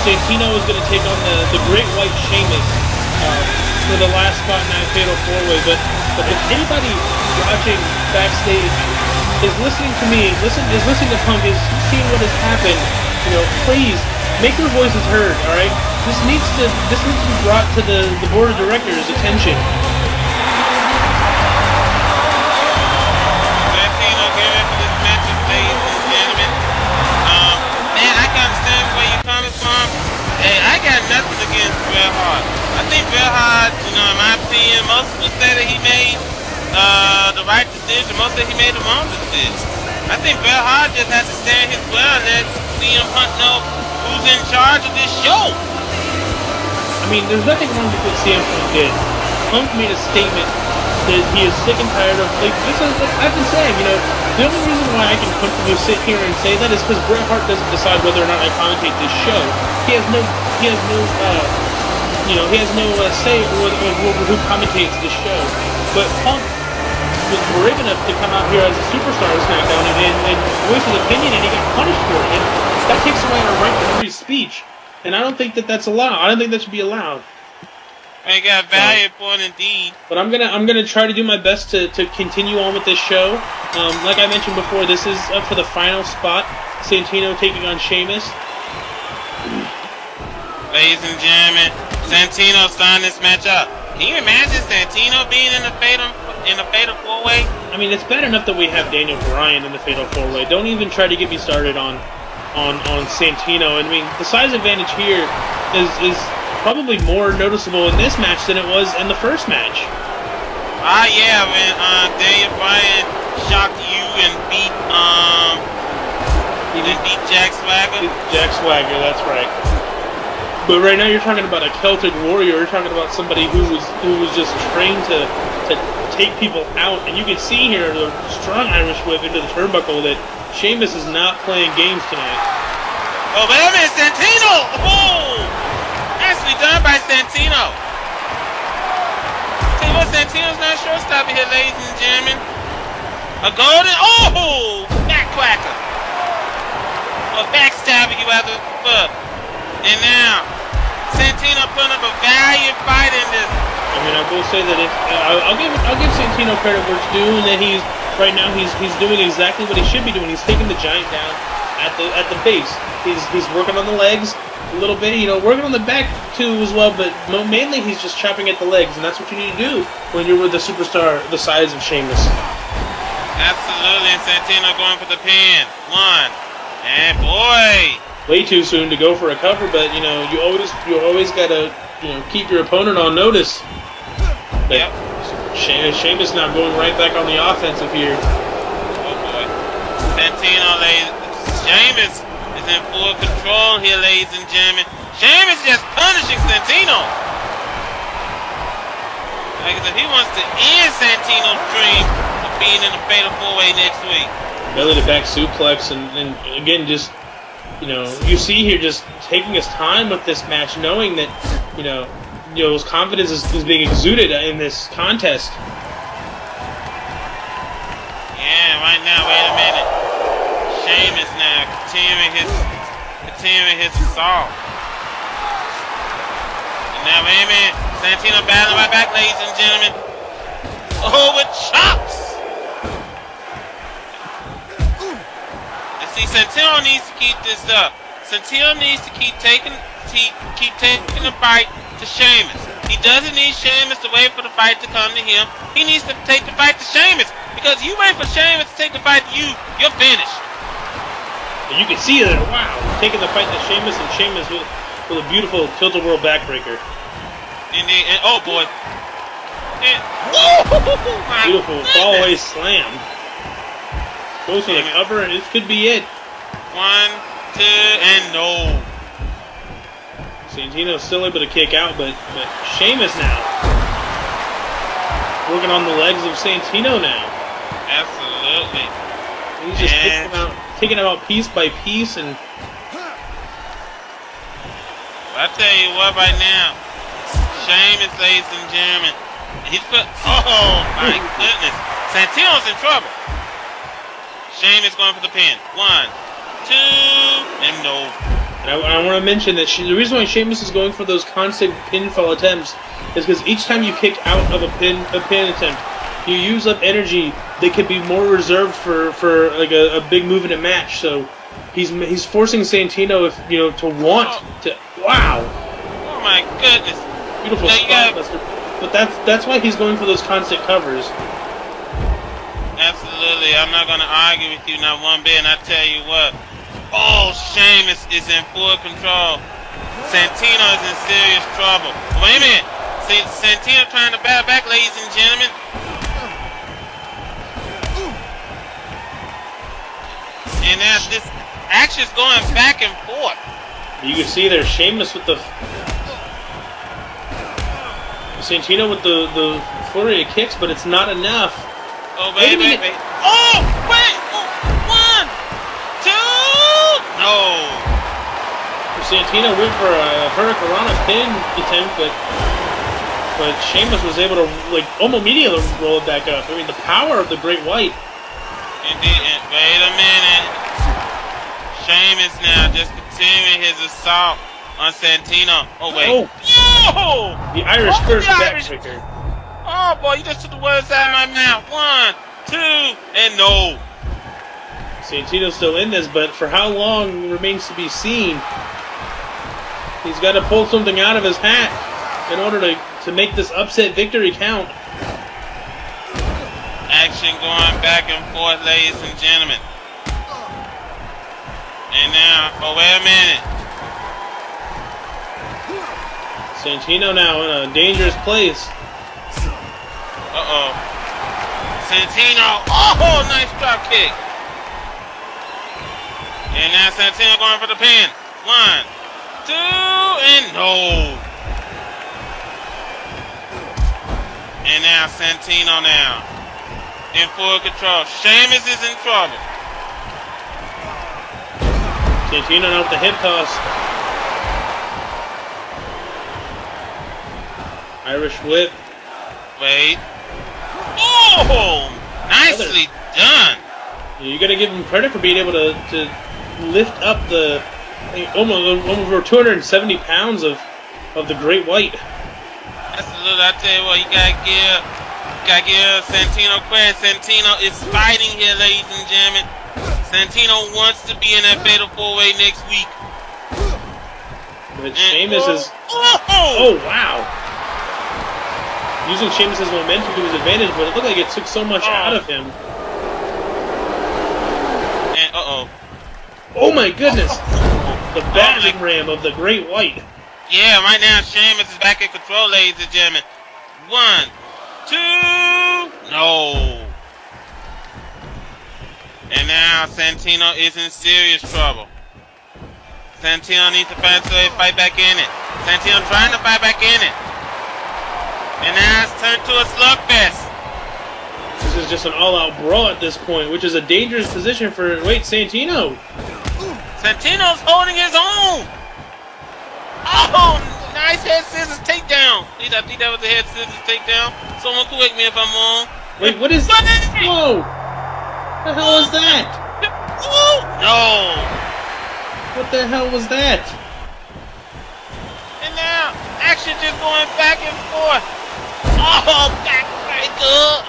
[SPEAKER 2] Santino is going to take on the Great White Sheamus for the last spot in that Fatal 4-Way. But if anybody watching backstage is listening to me, is listening to Punk, is seeing what has happened, please make your voices heard. All right, this needs to be brought to the board of directors' attention.
[SPEAKER 1] Santino getting into this match, ladies and gentlemen. Man, I can understand where you're coming from. Hey, I got nothing against Bret Hart. I think Bret Hart, in my opinion, most people say that he made the right decision. Most say he made the wrong decision. I think Bret Hart just had to stand his ground and let CM Punk know who's in charge of this show.
[SPEAKER 2] I mean, there's nothing wrong with what CM Punk did. Punk made a statement that he is sick and tired of, I've been saying, the only reason why I can comfortably sit here and say that is because Bret Hart doesn't decide whether or not I commentate this show. He has no say over who commentates this show. But Punk was brave enough to come out here as a superstar of SmackDown and voice his opinion, and he got punished for it. And that takes away our right to free speech. And I don't think that's allowed. I don't think that should be allowed.
[SPEAKER 1] I got value point indeed.
[SPEAKER 2] But I'm gonna try to do my best to continue on with this show. Like I mentioned before, this is up for the final spot. Santino taking on Sheamus.
[SPEAKER 1] Ladies and gentlemen, Santino starting this match up. Can you imagine Santino being in a fatal 4-Way?
[SPEAKER 2] I mean, it's bad enough that we have Daniel Bryan in the fatal 4-Way. Don't even try to get me started on on Santino. And I mean, the size advantage here is probably more noticeable in this match than it was in the first match.
[SPEAKER 1] Yeah, when Daniel Bryan shocked you and beat Jack Swagger.
[SPEAKER 2] Jack Swagger, that's right. But right now you're talking about a Celtic warrior. You're talking about somebody who was just trained to take people out, and you can see here the strong Irish whip into the turnbuckle that Sheamus is not playing games tonight.
[SPEAKER 1] Oh, wait a minute, Santino! Oh! Nicely done by Santino. Tell you what, Santino's not shortstop here, ladies and gentlemen. A golden, back quacker. Or backstabbing you out the foot. And now, Santino putting up a valiant fight in this.
[SPEAKER 2] I mean, I will say that I'll give Santino credit where it's due, and that he's doing exactly what he should be doing. He's taking the giant down at the base. He's working on the legs a little bit, working on the back too as well, but mainly he's just chopping at the legs, and that's what you need to do when you're with a superstar the size of Sheamus.
[SPEAKER 1] Absolutely, and Santino going for the pin. One, and boy,
[SPEAKER 2] way too soon to go for a cover, but you always gotta keep your opponent on notice.
[SPEAKER 1] Yep.
[SPEAKER 2] Sheamus now going right back on the offensive here.
[SPEAKER 1] Oh boy, Sheamus is in full control here, ladies and gentlemen. Sheamus just punishing Santino. Like I said, he wants to end Santino's dream of being in the Fatal 4-Way next week.
[SPEAKER 2] Belly to back suplex, and again, just you see here just taking his time with this match, knowing that his confidence is being exuded in this contest.
[SPEAKER 1] Yeah, right now, wait a minute. Sheamus now continuing his assault. And now, wait a minute. Santino battling right back, ladies and gentlemen. Oh, with chops. And see, Santino needs to keep this up. Santino needs to keep taking the fight to Sheamus. He doesn't need Sheamus to wait for the fight to come to him. He needs to take the fight to Sheamus, because you wait for Sheamus to take the fight to you, you're finished.
[SPEAKER 2] And you can see that, wow, taking the fight to Sheamus, and Sheamus with a beautiful tilt-a-whirl backbreaker.
[SPEAKER 1] And oh boy. And,
[SPEAKER 2] beautiful fall-away slam. Goes for the cover, and this could be it.
[SPEAKER 1] 1, 2, and no.
[SPEAKER 2] Santino's still able to kick out, but Sheamus now working on the legs of Santino now.
[SPEAKER 1] Absolutely.
[SPEAKER 2] He's just taking him out piece by piece, and
[SPEAKER 1] I tell you what, right now, Sheamus, ladies and gentlemen, oh my goodness, Santino's in trouble. Sheamus going for the pin. 1, 2, and no.
[SPEAKER 2] And I want to mention that the reason why Sheamus is going for those constant pinfall attempts is because each time you kick out of a pin attempt, you use up energy that could be more reserved for like a big move in a match. So he's forcing Santino to want to. Wow.
[SPEAKER 1] Oh my goodness.
[SPEAKER 2] Beautiful spot buster. But that's why he's going for those constant covers.
[SPEAKER 1] Absolutely. I'm not going to argue with you not one bit. And I tell you what. Oh, Sheamus is in full control. Santino is in serious trouble. Wait a minute. See, Santino trying to battle back, ladies and gentlemen. And as this action is going back and forth.
[SPEAKER 2] You can see there Sheamus with the Santino with the flurry of kicks, but it's not enough.
[SPEAKER 1] Oh, wait. Oh, wait. 1, 2. No.
[SPEAKER 2] Santino went for a Hurricanrana pin attempt, but Sheamus was able to almost immediately roll it back up. I mean, the power of the Great White.
[SPEAKER 1] Indeed. Wait a minute. Sheamus now just continuing his assault on Santino. Oh wait.
[SPEAKER 2] Oh.
[SPEAKER 1] No!
[SPEAKER 2] The Irish curse backbreaker.
[SPEAKER 1] Oh boy, you just took the words out of my mouth. 1, 2, and no.
[SPEAKER 2] Santino's still in this, but for how long remains to be seen. He's got to pull something out of his hat in order to make this upset victory count. Action
[SPEAKER 1] going back and forth, ladies and gentlemen. And now, oh, wait a minute.
[SPEAKER 2] Santino now in a dangerous place.
[SPEAKER 1] Uh-oh. Santino. Oh, nice drop kick. And now Santino going for the pin. 1, 2, and no. And now Santino now in full control. Sheamus is in trouble.
[SPEAKER 2] Santino now with the hip toss. Irish whip.
[SPEAKER 1] Wait. Oh! Nicely done.
[SPEAKER 2] You gotta give him credit for being able to lift up the almost over 270 pounds of the Great White.
[SPEAKER 1] Absolutely. I tell you what, you gotta give Santino credit. Santino is fighting here, ladies and gentlemen. Santino wants to be in that fatal 4-way next week.
[SPEAKER 2] But Sheamus is... Oh, wow. Using Sheamus' momentum to his advantage, but it looked like it took so much out of him.
[SPEAKER 1] And,
[SPEAKER 2] oh my goodness! The battering ram of the Great White.
[SPEAKER 1] Yeah, right now Sheamus is back in control, ladies and gentlemen. 1, 2, no. And now Santino is in serious trouble. Santino needs to find a way to fight back in it. Santino trying to fight back in it. And now it's turned to a slugfest.
[SPEAKER 2] This is just an all-out brawl at this point, which is a dangerous position for... Wait, Santino!
[SPEAKER 1] Santino's holding his own! Oh, nice head scissors takedown. I think that was a head scissors takedown. Someone correct me if I'm wrong.
[SPEAKER 2] Wait, what is... Whoa! What the hell is that?
[SPEAKER 1] No!
[SPEAKER 2] What the hell was that?
[SPEAKER 1] And now, action just going back and forth. Oh, backbreaker!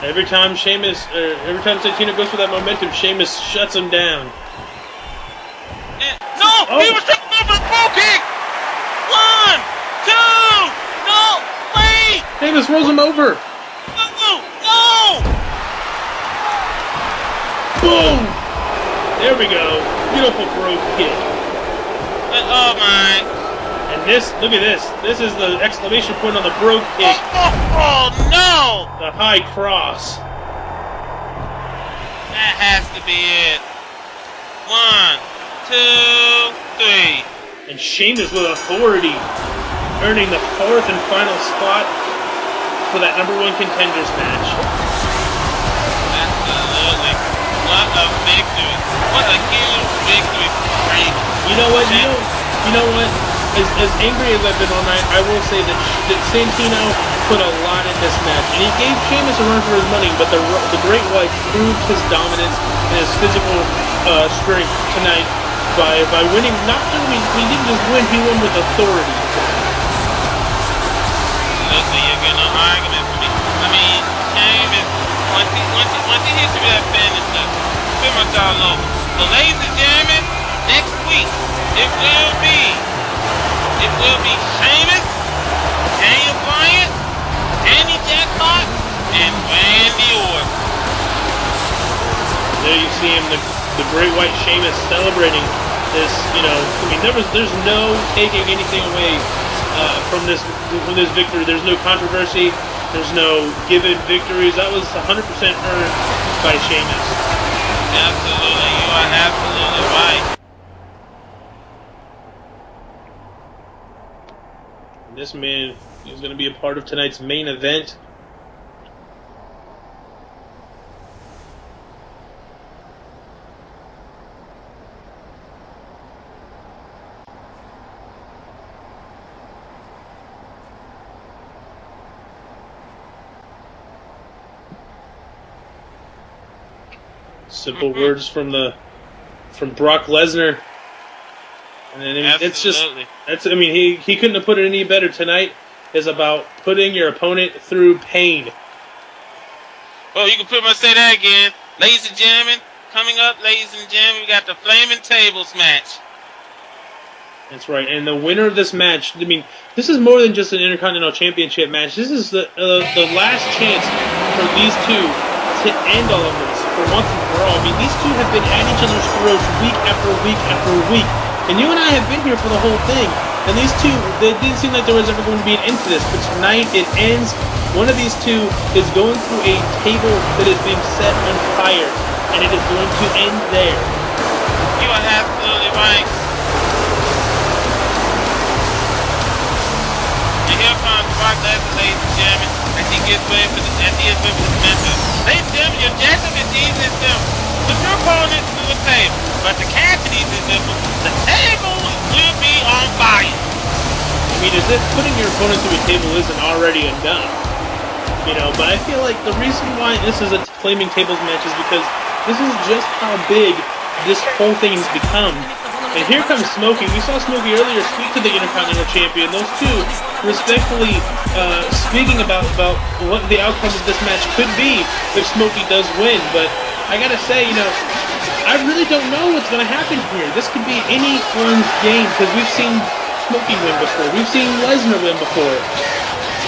[SPEAKER 2] Every time Santino goes for that momentum, Sheamus shuts him down.
[SPEAKER 1] He was trying to go for the pro kick! 1, 2, no, wait!
[SPEAKER 2] Sheamus rolls him over.
[SPEAKER 1] No!
[SPEAKER 2] Boom! There we go. Beautiful brogue kick.
[SPEAKER 1] Oh my!
[SPEAKER 2] And this, look at this. This is the exclamation point on the brogue kick.
[SPEAKER 1] Oh no!
[SPEAKER 2] The high cross.
[SPEAKER 1] That has to be it. 1, 2, 3.
[SPEAKER 2] And Sheamus with authority, earning the 4th and final spot for that #1 contenders match.
[SPEAKER 1] Absolutely. What a victory. What a huge victory. Great.
[SPEAKER 2] You know what? You know what? As angry as I've been all night, I will say that Santino put a lot in this match, and he gave Sheamus a run for his money. But the Great White proved his dominance and his physical strength tonight by winning. Not only he didn't just win, he won with authority.
[SPEAKER 1] Listen, you're getting an argument for me. I mean, Sheamus, once he hits you with that finish, pretty much all over. So, ladies and gentlemen, next week it will be Sheamus, Bryan, Danny Jackpot, and Randy Orton.
[SPEAKER 2] There you see him, the Great White Sheamus celebrating this. You know, I mean, there's no taking anything away from this victory. There's no controversy. There's no given victories. That was 100% earned by Sheamus.
[SPEAKER 1] Absolutely, you are absolutely right.
[SPEAKER 2] This man is going to be a part of tonight's main event. Simple words from Brock Lesnar. And it's just, I mean, he couldn't have put it any better. Tonight is about putting your opponent through pain.
[SPEAKER 1] Well, you can pretty much say that again. Ladies and gentlemen, coming up, we got the Flaming Tables match.
[SPEAKER 2] That's right. And the winner of this match, I mean, this is more than just an Intercontinental Championship match. This is the last chance for these two to end all of this for once and overall. I mean, these two have been at each other's throats week after week after week. And you and I have been here for the whole thing. And these two, it didn't seem like there was ever going to be an end to this. But tonight it ends. One of these two is going through a table that is being set on fire. And it is going to end there.
[SPEAKER 1] You are absolutely right. And here comes Brock Lesnar, ladies and gentlemen, as he gets ready for the matchup. Ladies and gentlemen, your objective is easy and simple. Put your opponent to the table. But the catch is easy and simple. The table will be on fire.
[SPEAKER 2] I mean, as if putting your opponent to a table isn't already enough. You know, but I feel like the reason why this is a flaming tables match is because this is just how big this whole thing has become. And here comes Smokey. We saw Smokey earlier speak to the Intercontinental Champion. Those two respectfully speaking about what the outcome of this match could be if Smokey does win. But I gotta say, you know, I really don't know what's gonna happen here. This could be anyone's game because we've seen Smokey win before. We've seen Lesnar win before.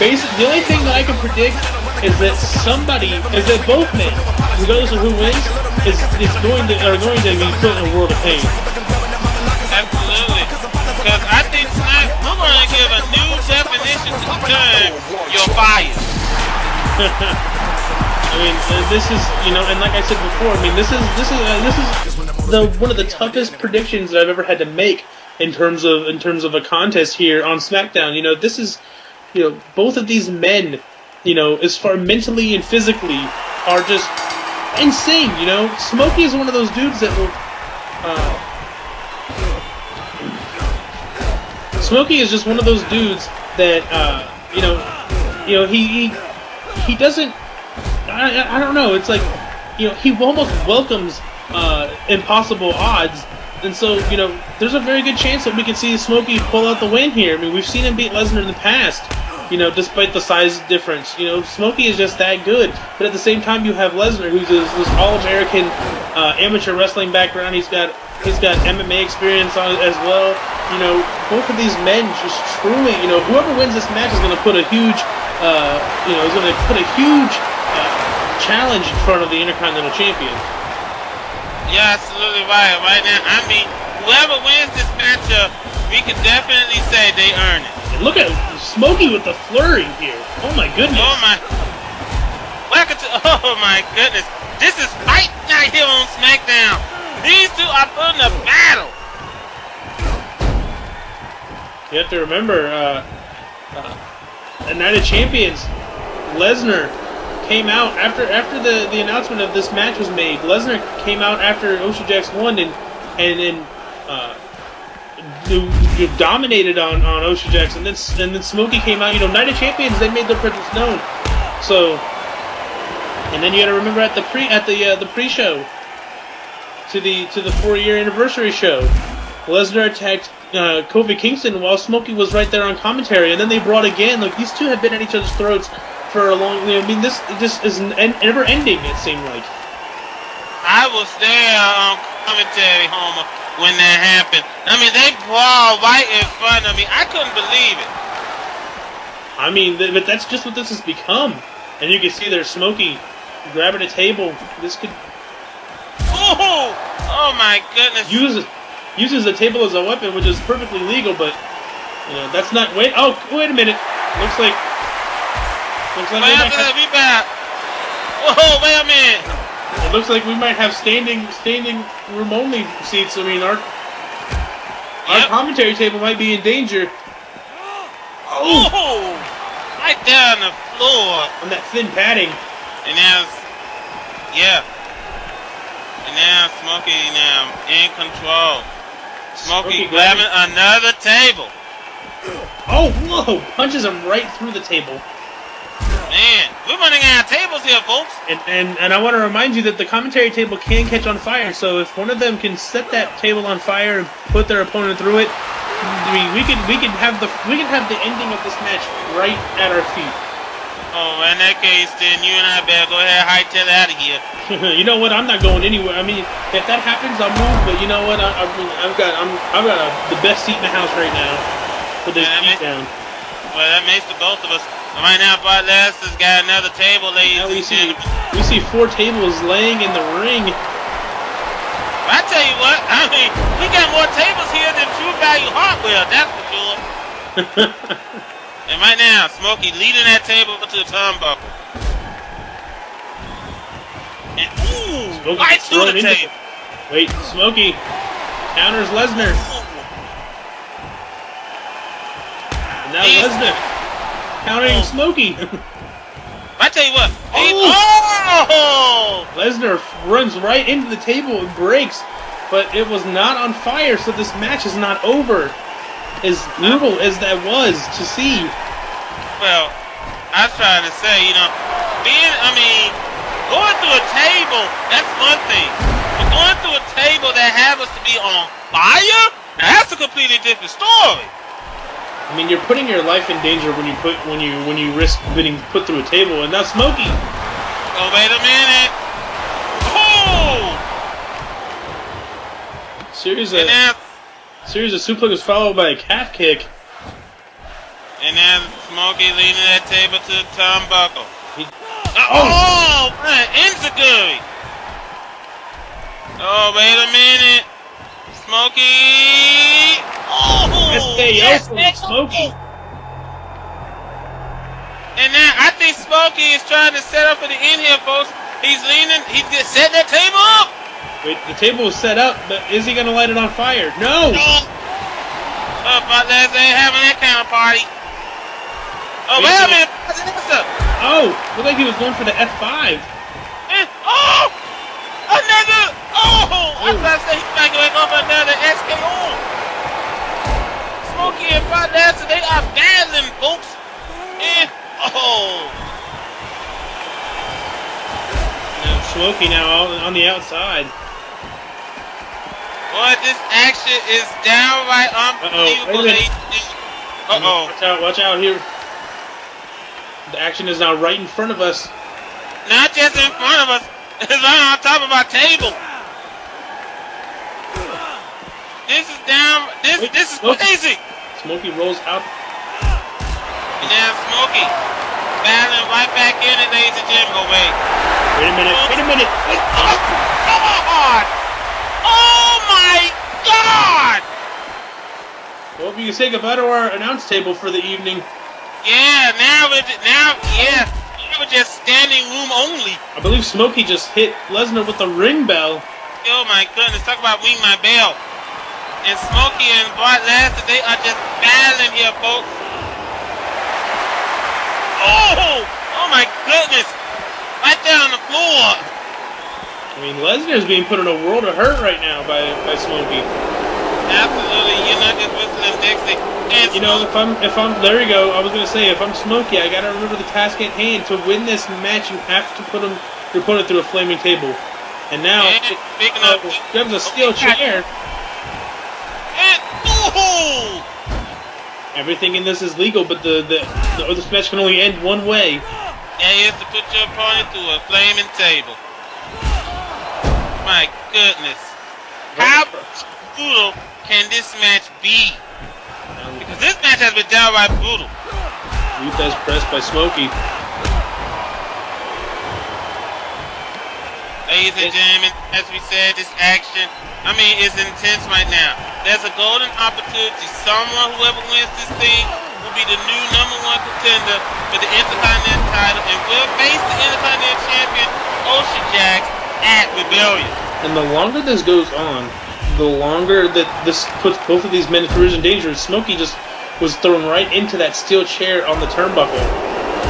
[SPEAKER 2] Basically, the only thing that I can predict is that both men, regardless of who wins, are going to be put in a world of pain.
[SPEAKER 1] Absolutely. Because I think tonight we're going to give a new definition to the term, you're fired.
[SPEAKER 2] I mean, this is, you know, and like I said before, I mean, this is one of the toughest predictions that I've ever had to make in terms of a contest here on Smackdown. You know, this is, you know, both of these men, you know, as far mentally and physically, are just insane. You know, Smokey is one of those dudes that will. Smokey is just one of those dudes that he doesn't. I don't know. It's like, you know, he almost welcomes impossible odds. And so, you know, there's a very good chance that we can see Smokey pull out the win here. I mean, we've seen him beat Lesnar in the past, you know, despite the size difference. You know, Smokey is just that good. But at the same time, you have Lesnar, who's this all-American amateur wrestling background. He's got MMA experience on it as well. You know, both of these men just truly, you know, whoever wins this match is going to put a huge, challenge in front of the Intercontinental Champion.
[SPEAKER 1] You're absolutely right. Right now, I mean, whoever wins this matchup, we can definitely say they earn it.
[SPEAKER 2] And look at Smokey with the flurry here. Oh my goodness.
[SPEAKER 1] Oh my. Welcome to. Oh my goodness. This is fight night here on Smackdown. These two are putting a battle.
[SPEAKER 2] You have to remember, at Night of Champions, Lesnar came out after the announcement of this match was made. Lesnar came out after Oshujax won and dominated on Oshujax, and then Smokey came out. You know, Night of Champions, they made their presence known. So, and then you got to remember at the pre-show to the 4-year anniversary show, Lesnar attacked Kofi Kingston while Smokey was right there on commentary, and then they brought again. Like, these two have been at each other's throats for a long. You know, I mean, this is never ending. It seemed like.
[SPEAKER 1] I was there on commentary, Homer, when that happened. I mean, they brawled right in front of me. I couldn't believe it.
[SPEAKER 2] I mean, but that's just what this has become. And you can see there's Smokey grabbing a table. This could.
[SPEAKER 1] Oh my goodness.
[SPEAKER 2] Uses the table as a weapon, which is perfectly legal, but you know that's not. Wait a minute. Looks like.
[SPEAKER 1] We back. Whoa, wait a minute.
[SPEAKER 2] It looks like we might have standing room only seats. I mean, our commentary table might be in danger.
[SPEAKER 1] Oh! Right there on the floor.
[SPEAKER 2] On that thin padding.
[SPEAKER 1] And now, and now Smokey now in control. Smokey grabbing another table.
[SPEAKER 2] Oh, whoa! Punches him right through the table.
[SPEAKER 1] Man, we're running out of tables here, folks.
[SPEAKER 2] And I want to remind you that the commentary table can catch on fire. So if one of them can set that table on fire and put their opponent through it, we can have the ending of this match right at our feet.
[SPEAKER 1] Oh, in that case, then you and I better go ahead and hightail out of here.
[SPEAKER 2] You know what? I'm not going anywhere. I mean, if that happens, I'll move. But you know what? I've got the best seat in the house right now. Put this seat down.
[SPEAKER 1] Well, that makes the both of us. Right now, Brock Lesnar's got another table, ladies and gentlemen.
[SPEAKER 2] We see 4 tables laying in the ring.
[SPEAKER 1] I tell you what, I mean, we got more tables here than True Value Hardware, that's for sure. And right now, Smokey leading that table to the turnbuckle. And ooh, right through the table.
[SPEAKER 2] Wait, Smokey counters Lesnar. And now Lesnar countering Smokey.
[SPEAKER 1] I tell you what.
[SPEAKER 2] Lesnar runs right into the table and breaks, but it was not on fire, so this match is not over. As brutal as that was to see.
[SPEAKER 1] Well, I was trying to say, you know, going through a table, that's one thing. But going through a table that happens to be on fire, that's a completely different story.
[SPEAKER 2] I mean, you're putting your life in danger when you risk getting put through a table, and now Smokey.
[SPEAKER 1] Oh, wait a minute. Oh!
[SPEAKER 2] Series of suplexes followed by a calf kick.
[SPEAKER 1] And then Smokey leading that table to the turnbuckle. Man, Enziguri. Oh, wait a minute. Smokey.
[SPEAKER 2] SKO from Smokey.
[SPEAKER 1] And now I think Smokey is trying to set up for the end here, folks. He's leaning. He's just setting that table up.
[SPEAKER 2] Wait, the table is set up, but is he going to light it on fire? No!
[SPEAKER 1] But let's ain't having that kind of party. Oh, wait a minute.
[SPEAKER 2] Oh, looked like he was going for the F5.
[SPEAKER 1] Another. I was about to say he's back up another SKO. Smokey and Brock Lesnar, they are battling, folks.
[SPEAKER 2] Now Smokey now on the outside.
[SPEAKER 1] Boy, this action is downright unbelievable.
[SPEAKER 2] Watch out here. The action is now right in front of us.
[SPEAKER 1] Not just in front of us, it's right on top of our table. This is this is crazy.
[SPEAKER 2] Smokey rolls out.
[SPEAKER 1] And now Smokey battling right back in it, ladies and gentlemen.
[SPEAKER 2] Wait a minute.
[SPEAKER 1] God! Oh my God!
[SPEAKER 2] Well, if you can say goodbye to our announce table for the evening.
[SPEAKER 1] Yeah, now we're just standing room only.
[SPEAKER 2] I believe Smokey just hit Lesnar with the ring bell.
[SPEAKER 1] Oh my goodness, talk about ring my bell. And Smokey and Brock Lesnar, they are just battling here, folks. Oh my goodness. Right there on the floor.
[SPEAKER 2] I mean, Lesnar's being put in a world of hurt right now by Smokey.
[SPEAKER 1] Absolutely, you're not just whistling Dixie. And
[SPEAKER 2] you know, if I'm there you go. I was gonna say, if I'm Smokey, I gotta remember the task at hand. To win this match, you have to put your opponent through a flaming table. And now, grabs a steel chair. Everything in this is legal, but this match can only end one way.
[SPEAKER 1] Yeah, you have to put your opponent through a flaming table. My goodness. How brutal can this match be? Because this match has been downright brutal.
[SPEAKER 2] Utah's pressed by Smokey.
[SPEAKER 1] Ladies and gentlemen, as we said, this action, is intense right now. There's a golden opportunity. Whoever wins this thing, will be the new #1 contender for the Intercontinental title and will face the Intercontinental Champion, Oshujax, at Rebellion.
[SPEAKER 2] And the longer this goes on, the longer that this puts both of these men's careers in danger. Smokey just was thrown right into that steel chair on the turnbuckle.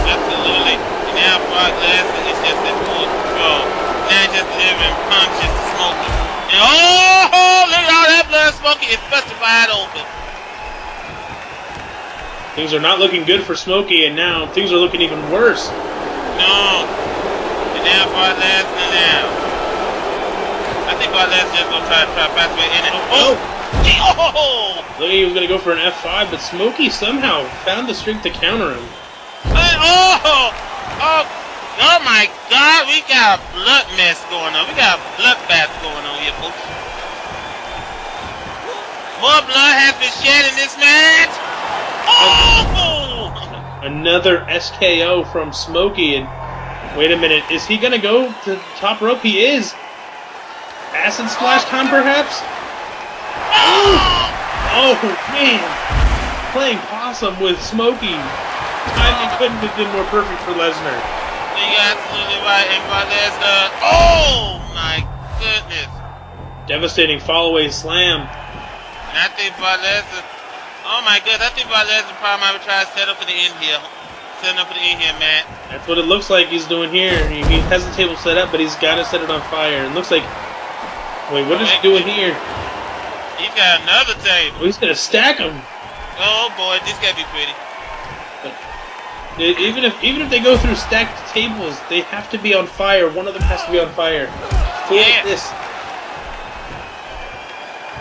[SPEAKER 1] Absolutely. And now Brock Lesnar is just in full control. Not just delivering punches to Smokey. And look at all that blood. Smokey is busted wide open.
[SPEAKER 2] Things are not looking good for Smokey, and now things are looking even worse.
[SPEAKER 1] No. And now Brock Lesnar now. I think Brock Lesnar just gonna try to pass away in it.
[SPEAKER 2] Look, he was gonna go for an F5, but Smokey somehow found the strength to counter him.
[SPEAKER 1] Oh my God, we got a blood mess going on. We got a bloodbath going on here, folks. More blood has been shed in this match.
[SPEAKER 2] Another SKO from Smokey, and wait a minute, is he gonna go to the top rope? He is. Acid splash time, perhaps? Oh, man. Playing possum with Smokey. Timing couldn't have been more perfect for Lesnar.
[SPEAKER 1] You're absolutely right. And Lesnar. Oh, my goodness.
[SPEAKER 2] Devastating fall-away slam.
[SPEAKER 1] And I think Lesnar. Oh, my goodness. I think Lesnar probably might try to set up for the end here. Setting up for the end here, Matt.
[SPEAKER 2] That's what it looks like he's doing here. He has the table set up, but he's got to set it on fire. It looks like... Wait, what is he doing here?
[SPEAKER 1] He's got another table.
[SPEAKER 2] Oh, he's going to stack them.
[SPEAKER 1] Oh, boy. This got to be pretty.
[SPEAKER 2] Even if they go through stacked tables, they have to be on fire. One of them has to be on fire. For this.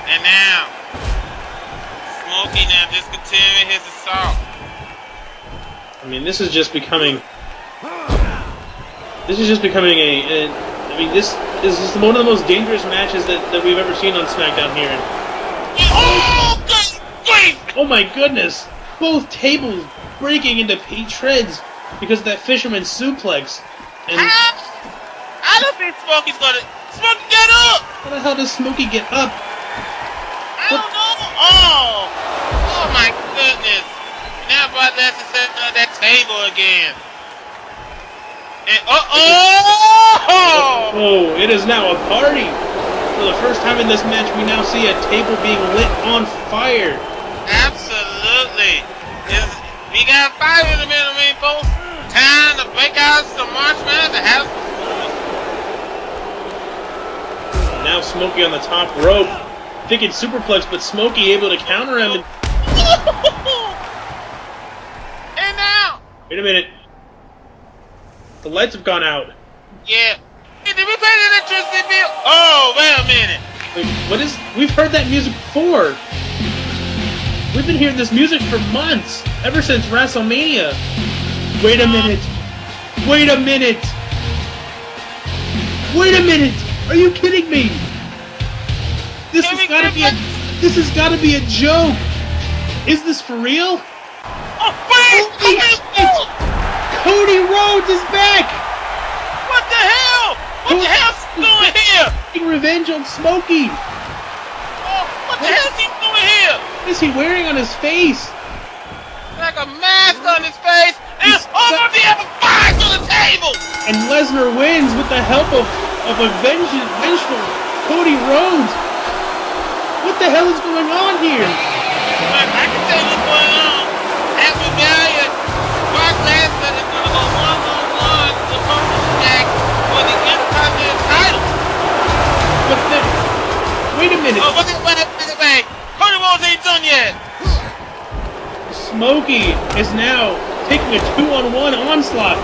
[SPEAKER 1] And now, Smokey now just continuing his assault.
[SPEAKER 2] I mean, this is just becoming. This is just becoming a I mean, this is one of the most dangerous matches that we've ever seen on SmackDown here.
[SPEAKER 1] Oh, good grief!
[SPEAKER 2] Oh my goodness! Both tables breaking into shreds because of that fisherman suplex. And
[SPEAKER 1] I don't think Smokey's gonna. Smokey, get up!
[SPEAKER 2] How the hell does Smokey get up?
[SPEAKER 1] I don't know. Oh my goodness! Now Brock Lesnar setting on that table again. And
[SPEAKER 2] oh! It is now a party. For the first time in this match, we now see a table being lit on fire.
[SPEAKER 1] Absolutely. We got fire in the middle, folks. Time to break out some marshmallows and have some fun.
[SPEAKER 2] Now Smokey on the top rope, thinking superplex, but Smokey able to counter him.
[SPEAKER 1] And now.
[SPEAKER 2] Wait a minute. The lights have gone out.
[SPEAKER 1] Yeah. Did we pay the electricity bill? Oh, wait a minute.
[SPEAKER 2] Wait, what is... We've heard that music before. We've been hearing this music for months. Ever since WrestleMania. Wait a minute. Wait a minute. Wait a minute. Are you kidding me? This has got to be a... This has got to be a joke. Is this for real?
[SPEAKER 1] Oh, wait!
[SPEAKER 2] Cody Rhodes is back!
[SPEAKER 1] What the hell? What the hell's he doing here?
[SPEAKER 2] Taking revenge on Smokey.
[SPEAKER 1] Oh, what the hell's he doing here?
[SPEAKER 2] What is he wearing on his face?
[SPEAKER 1] Like a mask on his face. And the other fire to the table.
[SPEAKER 2] And Lesnar wins with the help of a vengeful Cody Rhodes. What the hell is going on here?
[SPEAKER 1] I can tell you what's going on. At Rebellion, Brock Lesnar is going to go one-on-one to Oshujax for the Intercontinental title.
[SPEAKER 2] But then, wait a minute.
[SPEAKER 1] Oh, wait. Cody Rhodes ain't done yet.
[SPEAKER 2] Smokey is now taking a 2-on-1 onslaught.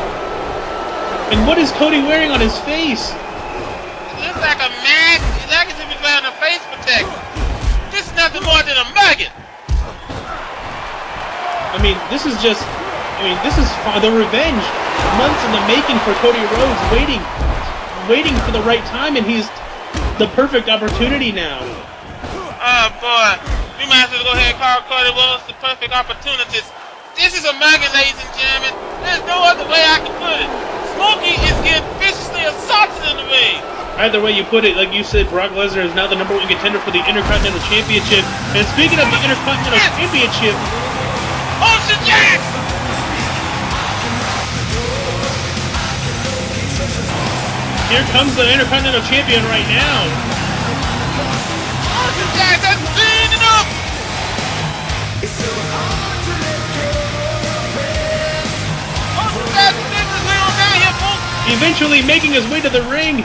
[SPEAKER 2] And what is Cody wearing on his face?
[SPEAKER 1] It looks like a mask. It's like as if he's wearing a face protector. This is nothing more than a maggot.
[SPEAKER 2] I mean, this is the revenge. Months in the making for Cody Rhodes, waiting for the right time, and he's the perfect opportunity now.
[SPEAKER 1] Oh boy, we might as well go ahead and call Cody Rhodes the perfect opportunities. This is a maggot, ladies and gentlemen. There's no other way I can put it. Smokey is getting viciously assaulted in the ring.
[SPEAKER 2] Either way you put it, like you said, Brock Lesnar is now the #1 contender for the Intercontinental Championship. And speaking of the Intercontinental Championship,
[SPEAKER 1] Oshujax!
[SPEAKER 2] Here comes the Intercontinental Champion right now.
[SPEAKER 1] Oshujax has cleaned it up! Oshujax is way on down here, folks!
[SPEAKER 2] Eventually making his way to the ring.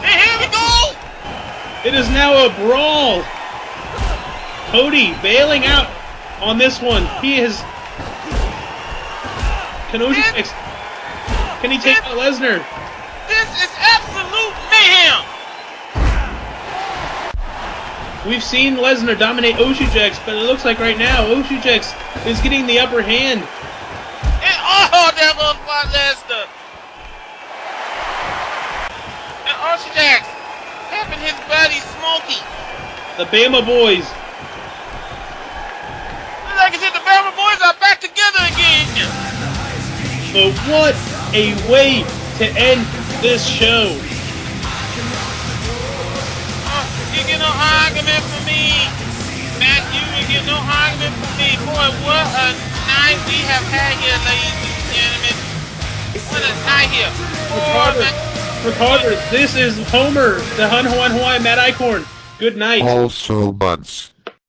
[SPEAKER 1] And here we go!
[SPEAKER 2] It is now a brawl. Cody bailing out on this one. He is... Can he take out Lesnar?
[SPEAKER 1] This is absolute mayhem!
[SPEAKER 2] We've seen Lesnar dominate Oshujax, but it looks like right now Oshujax is getting the upper hand.
[SPEAKER 1] And there goes Brock Lesnar! And Oshujax helping his buddy Smokey.
[SPEAKER 2] The Bama Boys.
[SPEAKER 1] Like I said, the Bama Boys are back together again!
[SPEAKER 2] But what a way to end this show.
[SPEAKER 1] argument for me. Matt, you didn't get no argument for me. Boy, what a night we have had here, ladies and gentlemen. What a night here.
[SPEAKER 2] Regardless, this is Homer, the Hawaiian Matt Icorn. Good night.
[SPEAKER 4] Also, buds.